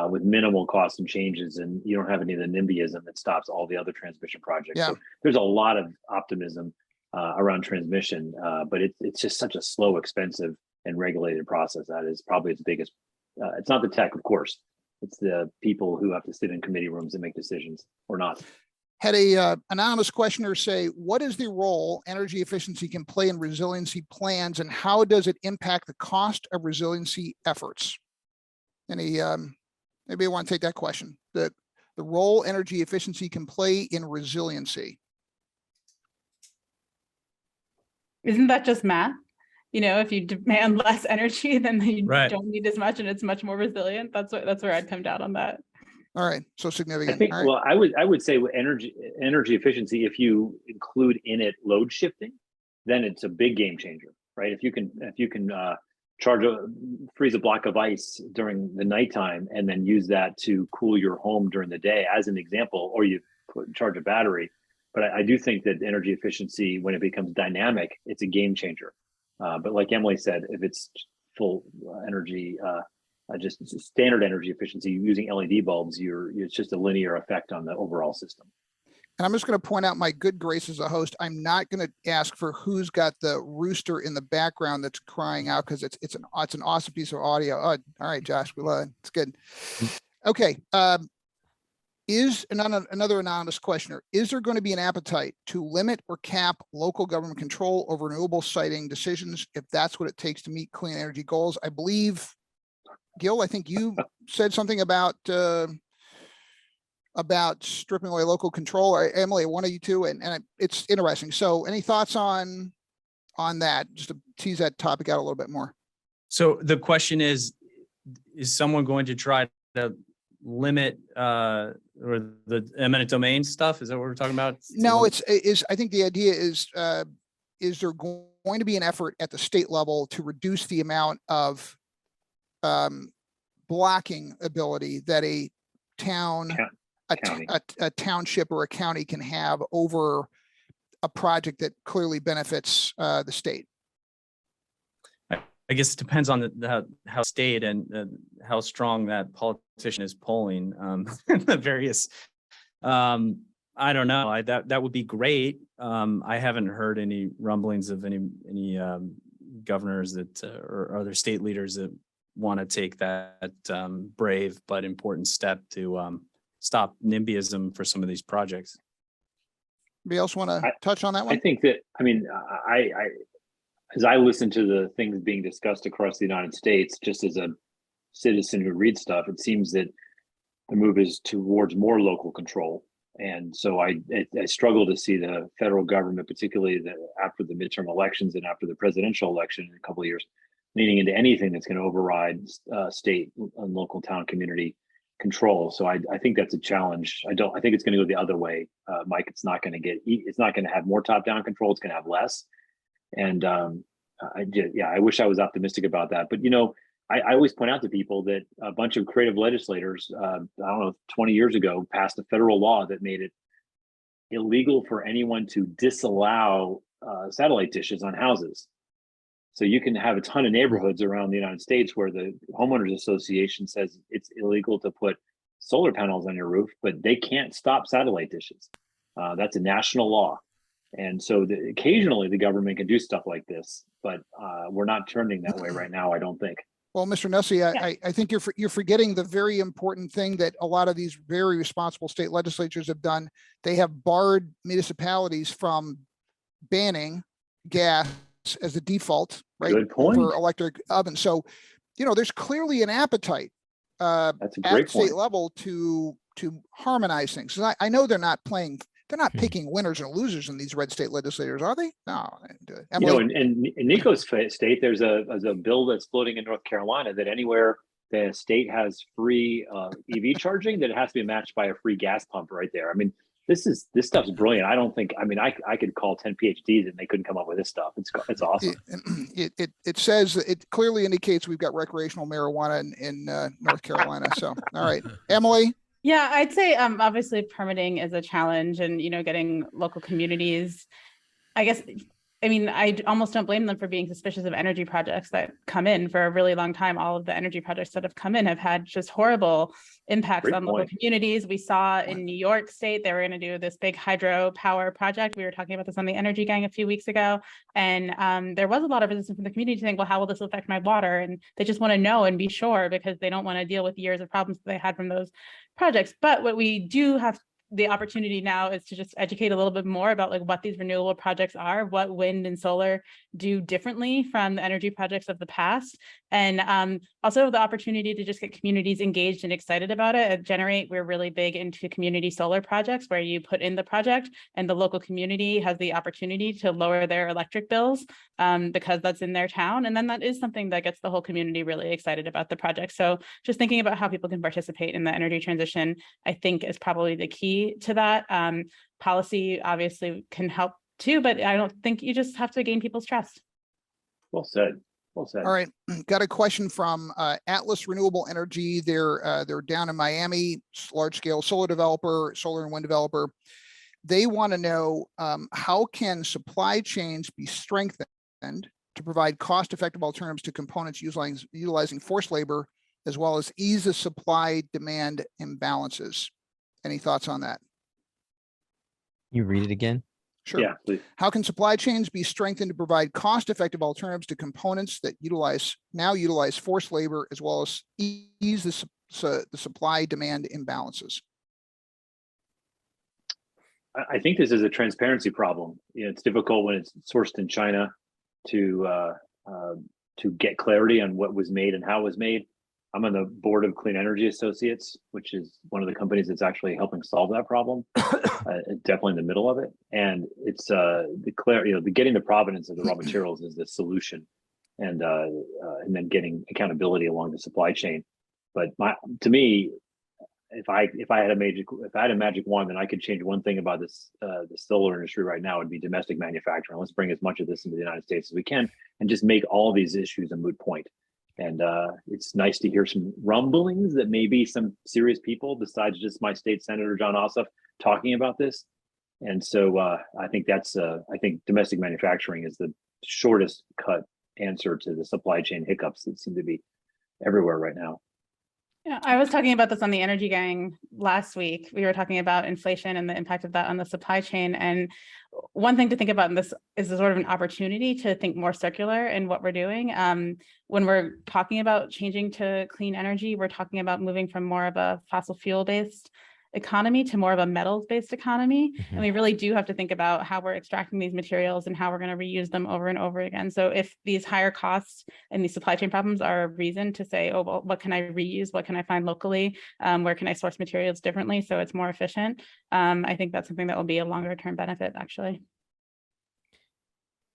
With minimal costs and changes, and you don't have any of the NIMBYism that stops all the other transmission projects. Yeah. So there's a lot of optimism around transmission, but it's just such a slow, expensive, and regulated process. That is probably its biggest. It's not the tech, of course. It's the people who have to sit in committee rooms and make decisions, or not. Had a anonymous questioner say, what is the role energy efficiency can play in resiliency plans, and how does it impact the cost of resiliency efforts? Maybe I want to take that question. The role energy efficiency can play in resiliency. Isn't that just math? If you demand less energy, then you Right. don't need as much, and it's much more resilient. That's where I'd come down on that. All right. So I significant. think, All right. well, I would say with energy efficiency, if you include in it load shifting, then it's a big game changer, right? If you can freeze a block of ice during the nighttime and then use that to cool your home during the day, as an example, or you charge a battery. But I do think that energy efficiency, when it becomes dynamic, it's a game changer. But like Emily said, if it's full energy, just standard energy efficiency using LED bulbs, it's just a linear effect on the overall system. And I'm just going to point out my good grace as a host. I'm not going to ask for who's got the rooster in the background that's crying out, because it's an awesome piece of audio. Oh, all right, Josh, we love it. It's good. Okay. Is another anonymous questioner, is there going to be an appetite to limit or cap local government control over renewable siting decisions if that's what it takes to meet clean energy goals? I believe, Gil, I think you said something about stripping away local control, or Emily, one of you two, and it's interesting. So any thoughts on that, just to tease that topic out a little bit more? So the question is someone going to try to limit or the eminent domain stuff? Is that what we're talking about? No, I think the idea is there going to be an effort at the state level to reduce the amount of blocking ability that a town, a township or a county can have over a project that clearly benefits the state? I guess it depends on how state and how strong that politician is polling. The various, I don't know. That would be great. I haven't heard any rumblings of any governors that or other state leaders that want to take that brave but important step to stop NIMBYism for some of these projects. Anybody else want to touch on that one? I think that, I as I listen to the things being discussed across the United States, just as a citizen who reads stuff, it seems that the move is towards more local control. And so I struggle to see the federal government, particularly after the midterm elections and after the presidential election in a couple of years, leaning into anything that's going to override state and local town community control. So I think that's a challenge. I think it's going to go the other way, Mike. It's not going to have more top-down control. It's going to have less. And I wish I was optimistic about that. But I always point out to people that a bunch of creative legislators, 20 years ago, passed a federal law that made it illegal for anyone to disallow satellite dishes on houses. So you can have a ton of neighborhoods around the United States where the homeowners association says it's illegal to put solar panels on your roof, but they can't stop satellite dishes. That's a national law. And so occasionally the government can do stuff like this, but we're not turning that way right now, I don't think. Well, Mr. Nussey, I think you're forgetting the very important thing that a lot of these very responsible state legislatures have done. They have barred municipalities from banning gas as the default, right? Good point. Over electric ovens. So, there's clearly an appetite That's a at great state point. level to harmonize things. And I know they're not picking winners and losers in these red state legislators, are they? No. In Nico's state, there's a bill that's floating in North Carolina that anywhere the state has free EV charging, that it has to be matched by a free gas pump right there. This stuff's brilliant. I don't think, I could call 10 PhDs and they couldn't come up with this stuff. It's awesome. It says, it clearly indicates we've got recreational marijuana in North Carolina. So, all right, Emily. Yeah, I'd say obviously permitting is a challenge, and getting local communities, I guess, I almost don't blame them for being suspicious of energy projects that come in. For a really long time, all of the energy projects that have come in have had just horrible impacts on local communities. We saw in New York State, they were going to do this big hydropower project. We were talking about this on the Energy Gang a few weeks ago. And there was a lot of resistance from the community saying, well, how will this affect my water? And they just want to know and be sure, because they don't want to deal with years of problems that they had from those projects. But what we do have the opportunity now is to just educate a little bit more about like what these renewable projects are, what wind and solar do differently from the energy projects of the past. And also the opportunity to just get communities engaged and excited about it. At Generate, we're really big into community solar projects where you put in the project and the local community has the opportunity to lower their electric bills because that's in their town. And then that is something that gets the whole community really excited about the project. So just thinking about how people can participate in the energy transition, I think is probably the key to that. Policy obviously can help too, but I don't think you just have to gain people's trust. Well said. Well said. All right, got a question from Atlas Renewable Energy. They're down in Miami, large scale solar developer, solar and wind developer. They want to know how can supply chains be strengthened to provide cost-effective alternatives to components utilizing forced labor, as well as ease the supply-demand imbalances. Any thoughts on that? You read it again? Sure. Yeah, please. How can supply chains be strengthened to provide cost-effective alternatives to components that now utilize forced labor, as well as ease the supply-demand imbalances? I think this is a transparency problem. You know, it's difficult when it's sourced in China to get clarity on what was made and how it was made. I'm on the board of Clean Energy Associates, which is one of the companies that's actually helping solve that problem. Definitely in the middle of it, and it's getting the provenance of the raw materials is the solution, and then getting accountability along the supply chain. But to me, if I had a magic wand, then I could change one thing about this the solar industry right now, would be domestic manufacturing. Let's bring as much of this into the United States as we can, and just make all these issues a moot point. And it's nice to hear some rumblings that maybe some serious people, besides just my state senator John Ossoff, talking about this. And so I think I think domestic manufacturing is the shortest cut answer to the supply chain hiccups that seem to be everywhere right now. Yeah, I was talking about this on the Energy Gang last week. We were talking about inflation and the impact of that on the supply chain. And one thing to think about in this is a sort of an opportunity to think more circular in what we're doing. When we're talking about changing to clean energy, we're talking about moving from more of a fossil fuel-based economy to more of a metals-based economy. Mm-hmm. And we really do have to think about how we're extracting these materials and how we're going to reuse them over and over again. So if these higher costs and these supply chain problems are a reason to say, oh, well, what can I reuse? What can I find locally? Where can I source materials differently so it's more efficient? I think that's something that will be a longer term benefit, actually.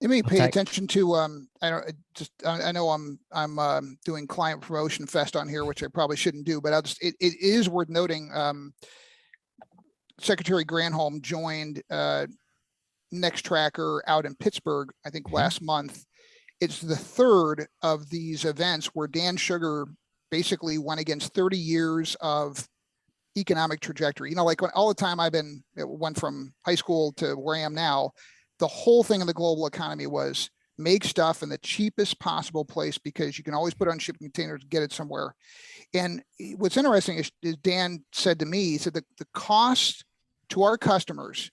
You may pay attention to I know I'm doing client promotion fest on here, which I probably shouldn't do, but it is worth noting. Secretary Granholm joined Nextracker out in Pittsburgh, I think last month. It's the third of these events where Dan Sugar basically went against 30 years of economic trajectory. You know, like all the time went from high school to where I am now, the whole thing in the global economy was make stuff in the cheapest possible place because you can always put it on shipping containers and get it somewhere. And what's interesting is Dan said to me, he said that the cost to our customers,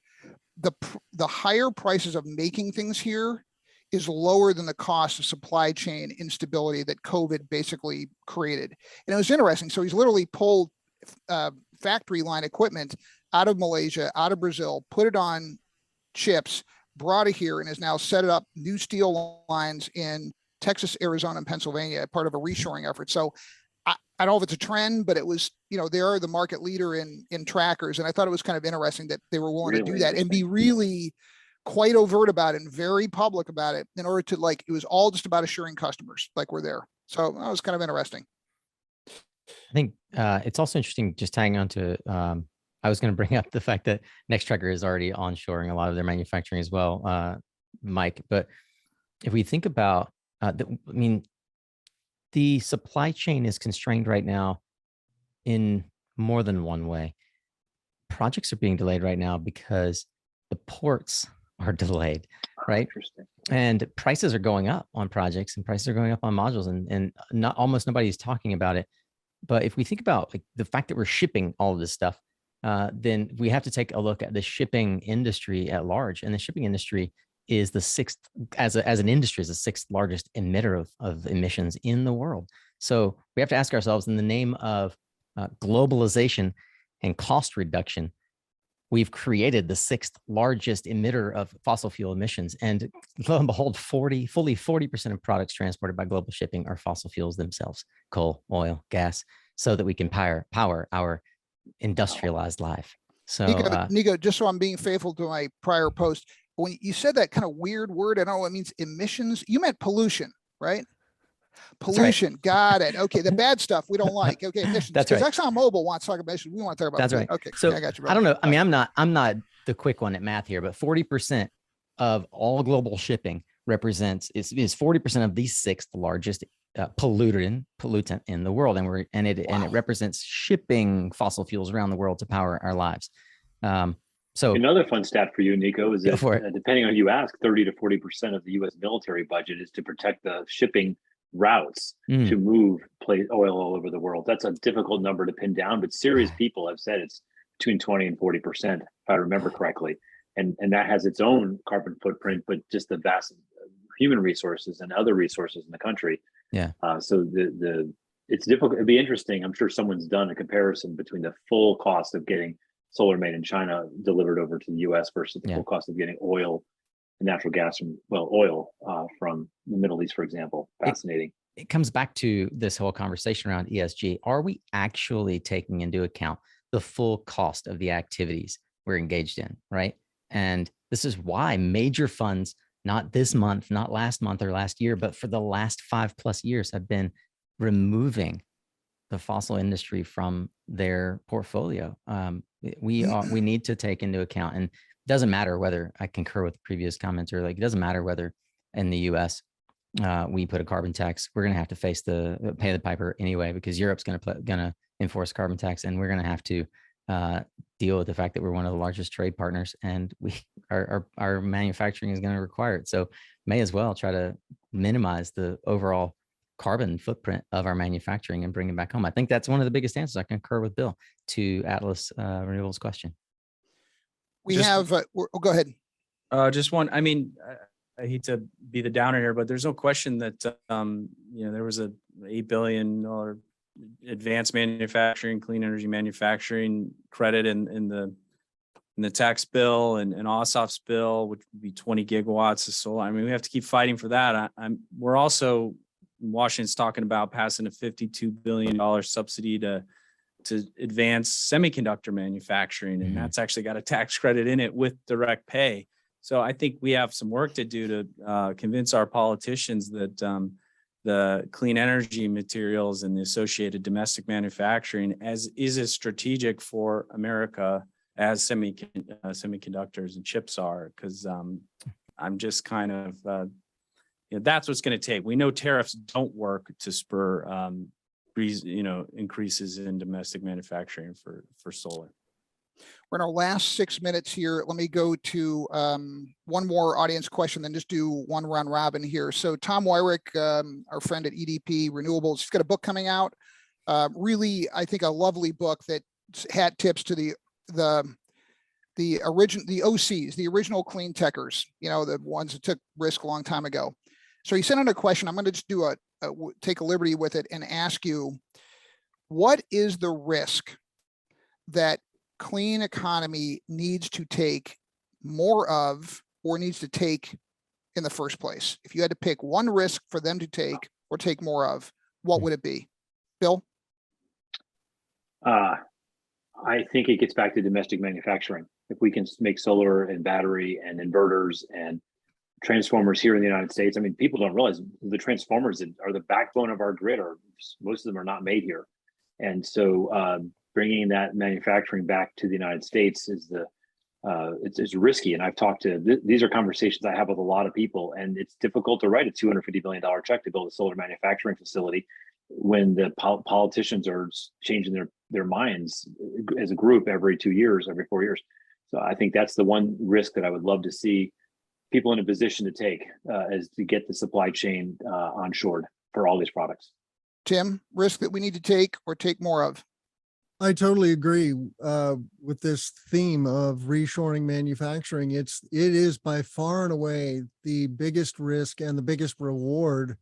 the higher prices of making things here is lower than the cost of supply chain instability that COVID basically created. And it was interesting. So he's literally pulled factory line equipment out of Malaysia, out of Brazil, put it on ships, brought it here, and has now set it up new steel lines in Texas, Arizona, and Pennsylvania, part of a reshoring effort. So I don't know if it's a trend, but it was, you know, they are the market leader in trackers. And I thought it was kind of interesting that they were willing to do that and be really quite overt about it and very public about it in order to, like, it was all just about assuring customers like we're there. So that was kind of interesting. I think it's also interesting, just tying on to, I was going to bring up the fact that Nextracker is already onshoring a lot of their manufacturing as well, Mike. But if we think about, the supply chain is constrained right now in more than one way. Projects are being delayed right now because the ports are delayed, right? Interesting. And prices are going up on projects and prices are going up on modules, and not almost nobody's talking about it. But if we think about like the fact that we're shipping all of this stuff, then we have to take a look at the shipping industry at large. And the shipping industry is the sixth, as an industry, is the sixth largest emitter of emissions in the world. So we have to ask ourselves, in the name of globalization and cost reduction, we've created the 6th largest emitter of fossil fuel emissions. And lo and behold, fully 40% of products transported by global shipping are fossil fuels themselves, coal, oil, gas, so that we can power our industrialized life. So Nico, just so I'm being faithful to my prior post, when you said that kind of weird word, I don't know, it means emissions. You meant pollution, right? Pollution. Right. Got it. Okay. The bad stuff we don't like. Okay. Emissions. That's right. Because ExxonMobil wants to talk about emissions. We want to talk about. That's right. Okay. So yeah, I got you. I don't know. I mean, I'm not the quick one at math here, but 40% of all global shipping is 40% of the 6th largest pollutant in the world. And it represents shipping fossil fuels around the world to power our lives. So another fun stat for you, Nico, is that depending on who you ask, 30 to 40% of the U.S. military budget is to protect the shipping routes to move oil all over the world. That's a difficult number to pin down, but serious people have said it's between 20 and 40%, if I remember correctly. And that has its own carbon footprint, but just the vast human resources and other resources in the country. Yeah. So it's difficult. It'd be interesting. I'm sure someone's done a comparison between the full cost of getting solar made in China delivered over to the US versus the full cost of getting oil and natural gas from from the Middle East, for example. Fascinating. It comes back to this whole conversation around ESG. Are we actually taking into account the full cost of the activities we're engaged in, right? And this is why major funds, not this month, not last month or last year, but for the last 5+ years have been removing the fossil industry from their portfolio. We need to take into account, and it doesn't matter whether, I concur with the previous commenter, like it doesn't matter whether in the US we put a carbon tax. We're going to have to pay the piper anyway, because Europe's going to enforce carbon tax, and we're going to have to deal with the fact that we're one of the largest trade partners, and our manufacturing is going to require it. So may as well try to minimize the overall carbon footprint of our manufacturing and bring it back home. I think that's one of the biggest answers. I concur with Bill to Atlas Renewable's question. Go ahead. Just one. I mean, I hate to be the downer here, but there's no question that there was a $8 billion advanced manufacturing, clean energy manufacturing credit in the tax bill and Ossoff's bill, which would be 20 gigawatts of solar. I mean, we have to keep fighting for that. We're also, Washington's talking about passing a $52 billion subsidy to advance semiconductor manufacturing, and that's actually got a tax credit in it with direct pay. So I think we have some work to do to convince our politicians that the clean energy materials and the associated domestic manufacturing is as strategic for America as semiconductors and chips are. Because I'm just kind of that's what's going to take. We know tariffs don't work to spur increases in domestic manufacturing for solar. We're in our last 6 minutes here. Let me go to one more audience question, then just do one round robin here. So Tom Wyrick, our friend at EDP Renewables, he's got a book coming out. Really, I think a lovely book that hat tips to the OCs, the original clean techers, the ones that took risk a long time ago. So he sent in a question. I'm going to just take a liberty with it and ask you, what is the risk that clean economy needs to take more of, or needs to take in the first place? If you had to pick one risk for them to take or take more of, what would it be? Bill? I think it gets back to domestic manufacturing. If we can make solar and battery and inverters and transformers here in the United States, I mean, people don't realize the transformers that are the backbone of our grid most of them are not made here. And so bringing that manufacturing back to the United States is it's risky. And I've talked to, these are conversations I have with a lot of people, and it's difficult to write a $250 billion check to build a solar manufacturing facility when the politicians are changing their minds as a group every 2 years, every 4 years. So I think that's the one risk that I would love to see people in a position to take, is to get the supply chain onshored for all these products. Tim, risk that we need to take or take more of? I totally agree with this theme of reshoring manufacturing. It is by far and away the biggest risk and the biggest reward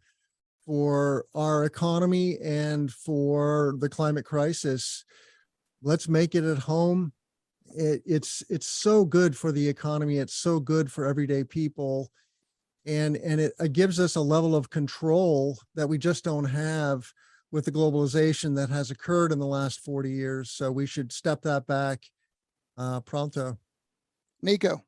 for our economy and for the climate crisis. Let's make it at home it's so good for the economy. It's so good for everyday people. And it gives us a level of control that we just don't have with the globalization that has occurred in the last 40 years. So we should step that back pronto. Nico.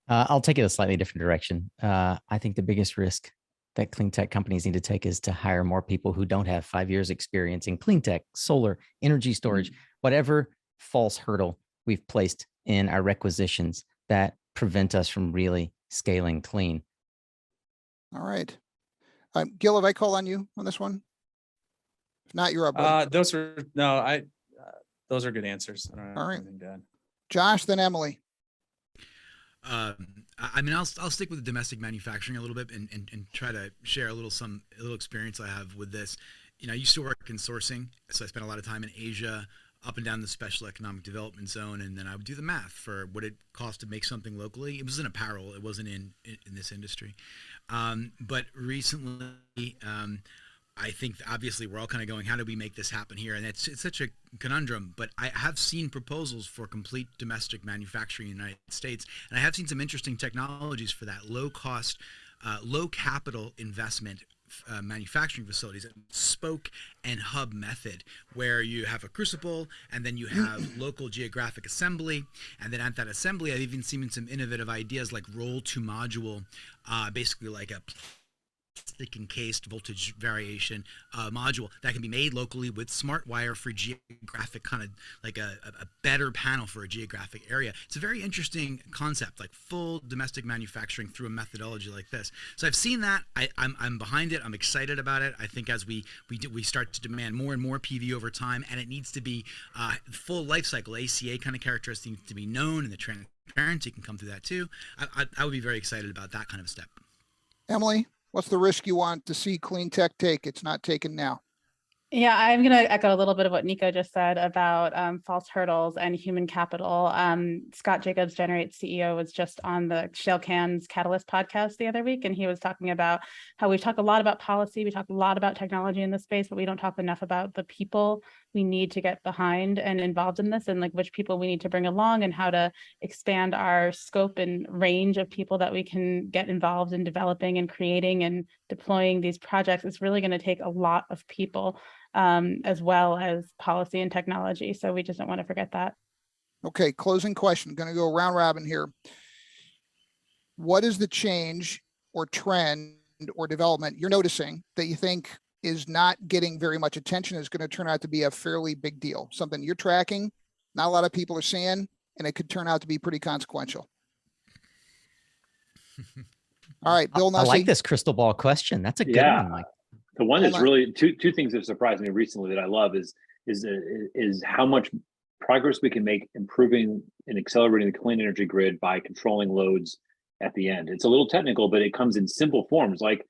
I'll take it a slightly different direction. I think the biggest risk that clean tech companies need to take is to hire more people who don't have 5 years experience in clean tech, solar, energy storage, whatever false hurdle we've placed in our requisitions that prevent us from really scaling clean. All right. Gil, have I called on you on this one? If not, you're up. buddy. Those are good answers. I don't have All right. anything to add. Josh, then Emily. I mean, I'll stick with domestic manufacturing a little bit and try to share a little experience I have with this. You know, I used to work in sourcing, so I spent a lot of time in Asia, up and down the special economic development zone, and then I would do the math for what it cost to make something locally. It was in apparel; it wasn't in this industry. But recently, I think obviously we're all kind of going, how do we make this happen here? And it's such a conundrum, but I have seen proposals for complete domestic manufacturing in the United States. And I have seen some interesting technologies for that low cost, low capital investment manufacturing facilities, spoke and hub method, where you have a crucible and then you have local geographic assembly. And then at that assembly, I've even seen some innovative ideas like roll to module, basically like a plastic encased voltage variation module that can be made locally with smart wire for geographic, kind of like a better panel for a geographic area. It's a very interesting concept, like full domestic manufacturing through a methodology like this. So I've seen that. I'm behind it. I'm excited about it. I think as we start to demand more and more PV over time, and it needs to be full life cycle ACA kind of characteristics need to be known, and the transparency can come through that too. I would be very excited about that kind of step. Emily, what's the risk you want to see clean tech take? It's not taken now. Yeah, I'm going to echo a little bit of what Nico just said about false hurdles and human capital. Scott Jacobs, Generate CEO, was just on the Shale Cans Catalyst podcast the other week, and he was talking about how we talk a lot about policy, we talk a lot about technology in this space, but we don't talk enough about the people we need to get behind and involved in this, and like which people we need to bring along, and how to expand our scope and range of people that we can get involved in developing and creating and deploying these projects. It's really going to take a lot of people, as well as policy and technology. So we just don't want to forget that. Okay, closing question. Going to go round robin here. What is the change or trend or development you're noticing that you think is not getting very much attention, is going to turn out to be a fairly big deal? Something you're tracking, not a lot of people are seeing, and it could turn out to be pretty consequential. All right, Bill I Nussey. like this crystal ball question. That's a good one, Mike. The one that's Hold on. really two things that surprised me recently that I love is how much progress we can make improving and accelerating the clean energy grid by controlling loads at the end. It's a little technical, but it comes in simple forms, like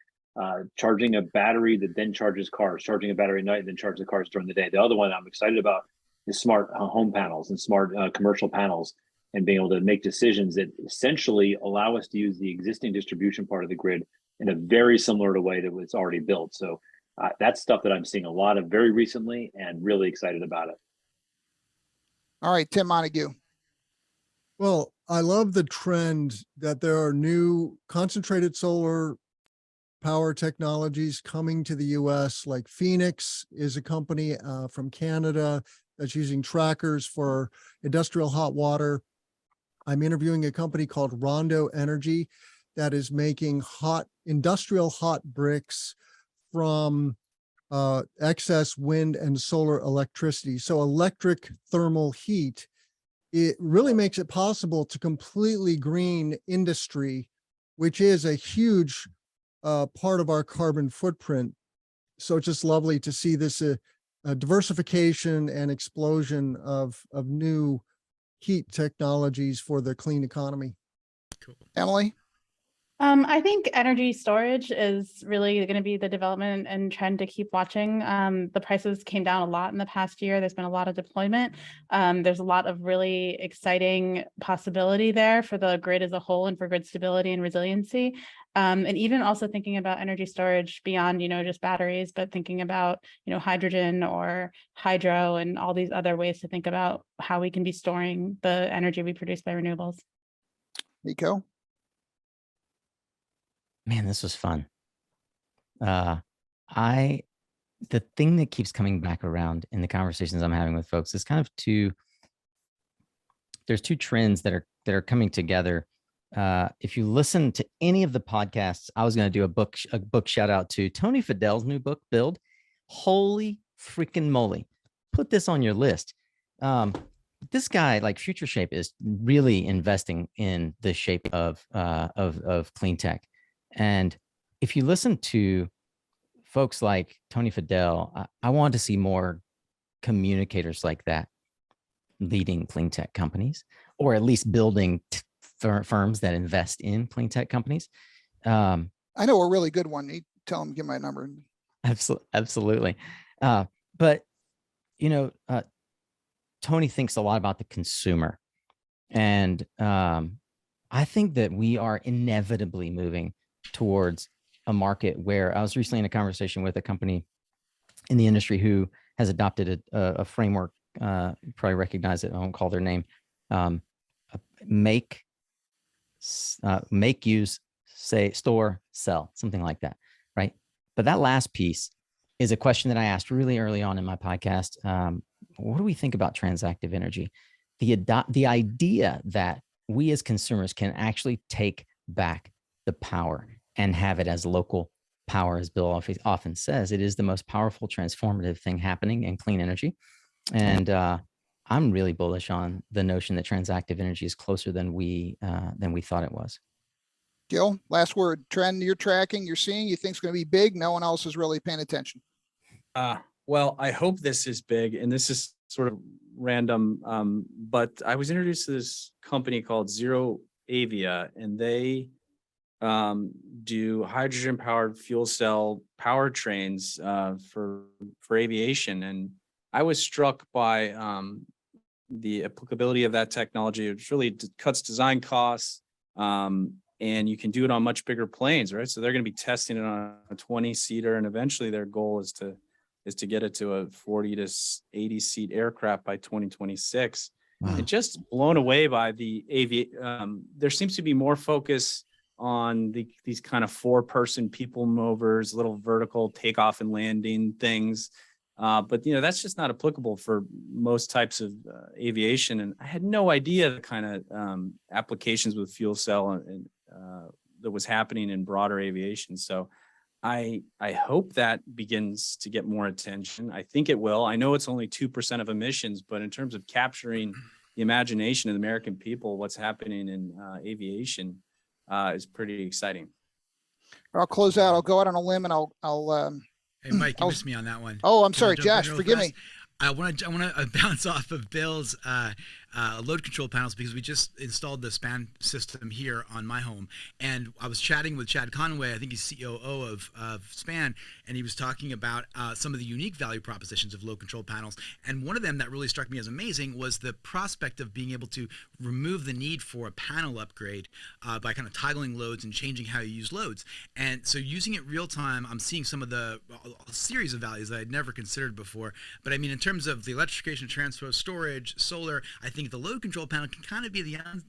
charging a battery that then charges cars, charging a battery at night and then charge the cars during the day. The other one I'm excited about is smart home panels and smart commercial panels, and being able to make decisions that essentially allow us to use the existing distribution part of the grid in a very similar to way that was already built. So that's stuff that I'm seeing a lot of very recently and really excited about it. All right, Tim Montague. Well, I love the trend that there are new concentrated solar power technologies coming to the US, like Phoenix is a company from Canada that's using trackers for industrial hot water. I'm interviewing a company called Rondo Energy that is making industrial hot bricks from excess wind and solar electricity. So electric thermal heat, it really makes it possible to completely green industry, which is a huge part of our carbon footprint. So it's just lovely to see this diversification and explosion of new heat technologies for the clean economy. Cool. Emily? I think energy storage is really going to be the development and trend to keep watching. The prices came down a lot in the past year. There's been a lot of deployment. There's a lot of really exciting possibility there for the grid as a whole and for grid stability and resiliency. And even also thinking about energy storage beyond, just batteries, but thinking about, hydrogen or hydro and all these other ways to think about how we can be storing the energy we produce by renewables. Nico? Man, this was fun. The thing that keeps coming back around in the conversations I'm having with folks is kind of there's two trends that are coming together. If you listen to any of the podcasts, I was going to do a book shout out to Tony Fidel's new book, Build. Holy freaking moly. Put this on your list. This guy, like Future Shape, is really investing in the shape of clean tech. And if you listen to folks like Tony Fidel, I want to see more communicators like that leading clean tech companies, or at least building firms that invest in clean tech companies. I know a really good one. You tell him, give my number. Absolutely. But, Tony thinks a lot about the consumer. And I think that we are inevitably moving towards a market where I was recently in a conversation with a company in the industry who has adopted a framework. You probably recognize it. I won't call their name. Make, use, say, store, sell, something like that, right? But that last piece is a question that I asked really early on in my podcast. What do we think about transactive energy? The idea that we as consumers can actually take back the power and have it as local power, as Bill often says, it is the most powerful transformative thing happening in clean energy. And I'm really bullish on the notion that transactive energy is closer than we thought it was. Gil, last word. Trend you're tracking, you're seeing, you think it's going to be big. No one else is really paying attention. Well, I hope this is big, and this is sort of random, but I was introduced to this company called Zero Avia, and they do hydrogen-powered fuel cell powertrains for aviation. And I was struck by the applicability of that technology. It really cuts design costs, and you can do it on much bigger planes, right? So they're going to be testing it on a 20-seater, and eventually their goal is to get it to a 40 to 80 seat aircraft by 2026. Wow. And just blown away by the there seems to be more focus on these kind of 4-person people movers, little vertical takeoff and landing things. But that's just not applicable for most types of aviation. And I had no idea the kind of applications with fuel cell and that was happening in broader aviation. So I hope that begins to get more attention. I think it will. I know it's only 2% of emissions, but in terms of capturing the imagination of the American people, what's happening in aviation is pretty exciting. I'll close out. I'll go out on a limb and I'll Hey, Mike, you missed me on that one. Oh, I'm sorry, Josh, forgive me. I want to bounce off of Bill's load control panels, because we just installed the span system here on my home, and I was chatting with Chad Conway. I think he's COO of Span, and he was talking about some of the unique value propositions of load control panels. And one of them that really struck me as amazing was the prospect of being able to remove the need for a panel upgrade by kind of toggling loads and changing how you use loads. And so using it real time, I'm seeing some of a series of values that I'd never considered before. But I mean, in terms of the electrification, transfer, storage, solar, I think the load control panel can kind of be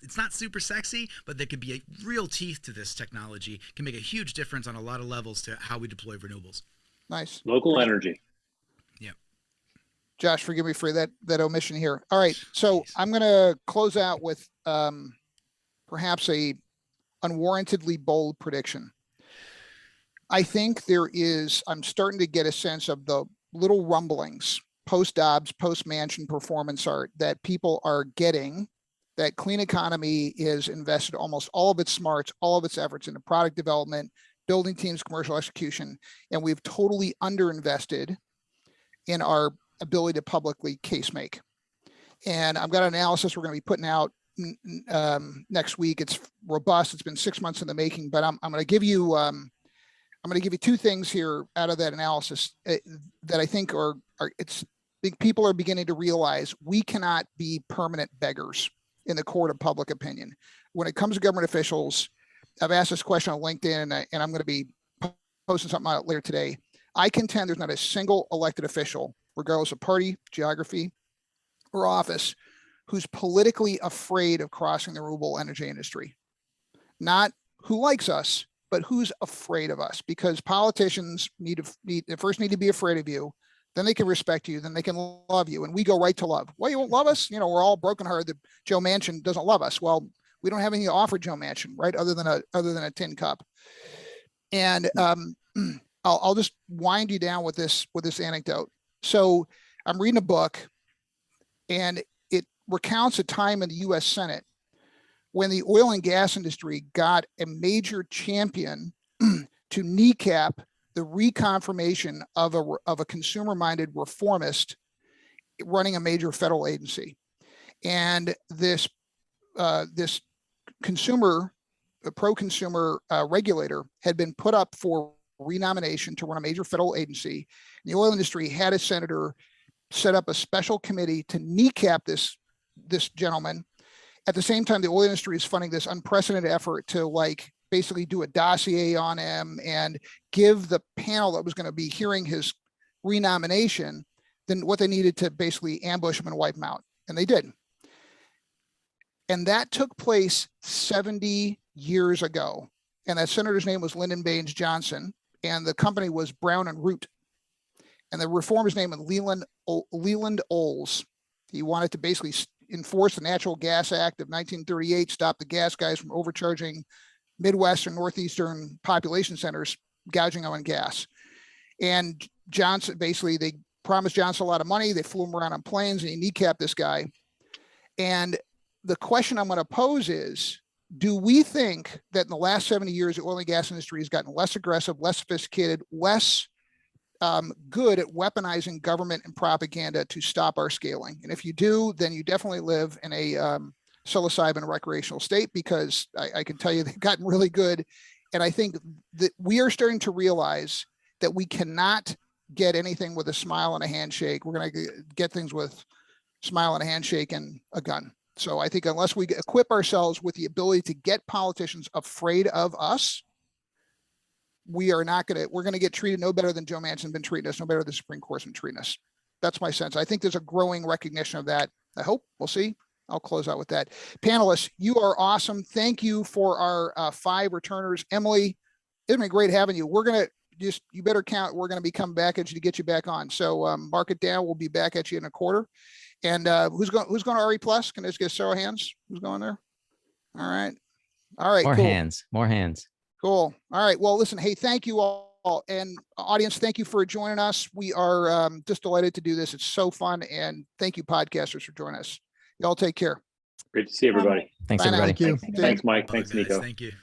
it's not super sexy, but there could be a real teeth to this technology, can make a huge difference on a lot of levels to how we deploy renewables. Nice. Local energy. Yeah. Josh, forgive me for that omission here. All right. So I'm going to close out with perhaps a unwarrantedly bold prediction. I think I'm starting to get a sense of the little rumblings post-Dobbs, post-Manchin performance art that people are getting, that clean economy is invested almost all of its smarts, all of its efforts into product development, building teams, commercial execution, and we've totally underinvested in our ability to publicly case make. And I've got an analysis we're going to be putting out next week. It's robust. It's been 6 months in the making, but I'm going to give you two things here out of that analysis that I think I think people are beginning to realize we cannot be permanent beggars in the court of public opinion. When it comes to government officials, I've asked this question on LinkedIn, and I'm going to be posting something out later today. I contend there's not a single elected official, regardless of party, geography, or office, who's politically afraid of crossing the renewable energy industry. Not who likes us, but who's afraid of us, because politicians first need to be afraid of you, then they can respect you, then they can love you, and we go right to love. Well, you won't love us? You know, we're all brokenhearted that Joe Manchin doesn't love us. Well, we don't have anything to offer Joe Manchin, right? Other than a tin cup. And I'll just wind you down with this anecdote. So I'm reading a book, and it recounts a time in the U.S. Senate when the oil and gas industry got a major champion to kneecap the reconfirmation of a consumer-minded reformist running a major federal agency. And this pro-consumer regulator had been put up for renomination to run a major federal agency. And the oil industry had a senator set up a special committee to kneecap this gentleman. At the same time, the oil industry is funding this unprecedented effort to basically do a dossier on him and give the panel that was going to be hearing his renomination then what they needed to basically ambush him and wipe him out. And they did. And that took place 70 years ago. And that senator's name was Lyndon Baines Johnson, and the company was Brown and Root. And the reformer's name was Leland Olds. He wanted to basically enforce the Natural Gas Act of 1938, stop the gas guys from overcharging Midwestern, Northeastern population centers, gouging them on gas. And Johnson, basically, they promised Johnson a lot of money. They flew him around on planes, and he kneecapped this guy. And the question I'm going to pose is, do we think that in the last 70 years, the oil and gas industry has gotten less aggressive, less sophisticated, less good at weaponizing government and propaganda to stop our scaling? And if you do, then you definitely live in a psilocybin recreational state, because I can tell you they've gotten really good. And I think that we are starting to realize that we cannot get anything with a smile and a handshake. We're going to get things with smile and a handshake and a gun. So I think unless we equip ourselves with the ability to get politicians afraid of us, we're going to get treated no better than Joe Manchin been treating us, no better than the Supreme Court's been treating us. That's my sense. I think there's a growing recognition of that. I hope. We'll see. I'll close out with that. Panelists, you are awesome. Thank you for our 5 returners. Emily, it's been great having you. We're going to you better count. We're going to be coming back at you to get you back on. So mark it down. We'll be back at you in a quarter. And who's going to RE Plus? Can I just get a show of hands? Who's going there? All right. More cool. hands. Cool. All right. Well, listen, hey, thank you all. And audience, thank you for joining us. We are just delighted to do this. It's so fun. And thank you, podcasters, for joining us. Y'all take care. Great to see everybody. Thanks, Bye now. everybody. Thank you. Thanks, Mike. Bye, Thanks, guys. Nico. Thank you.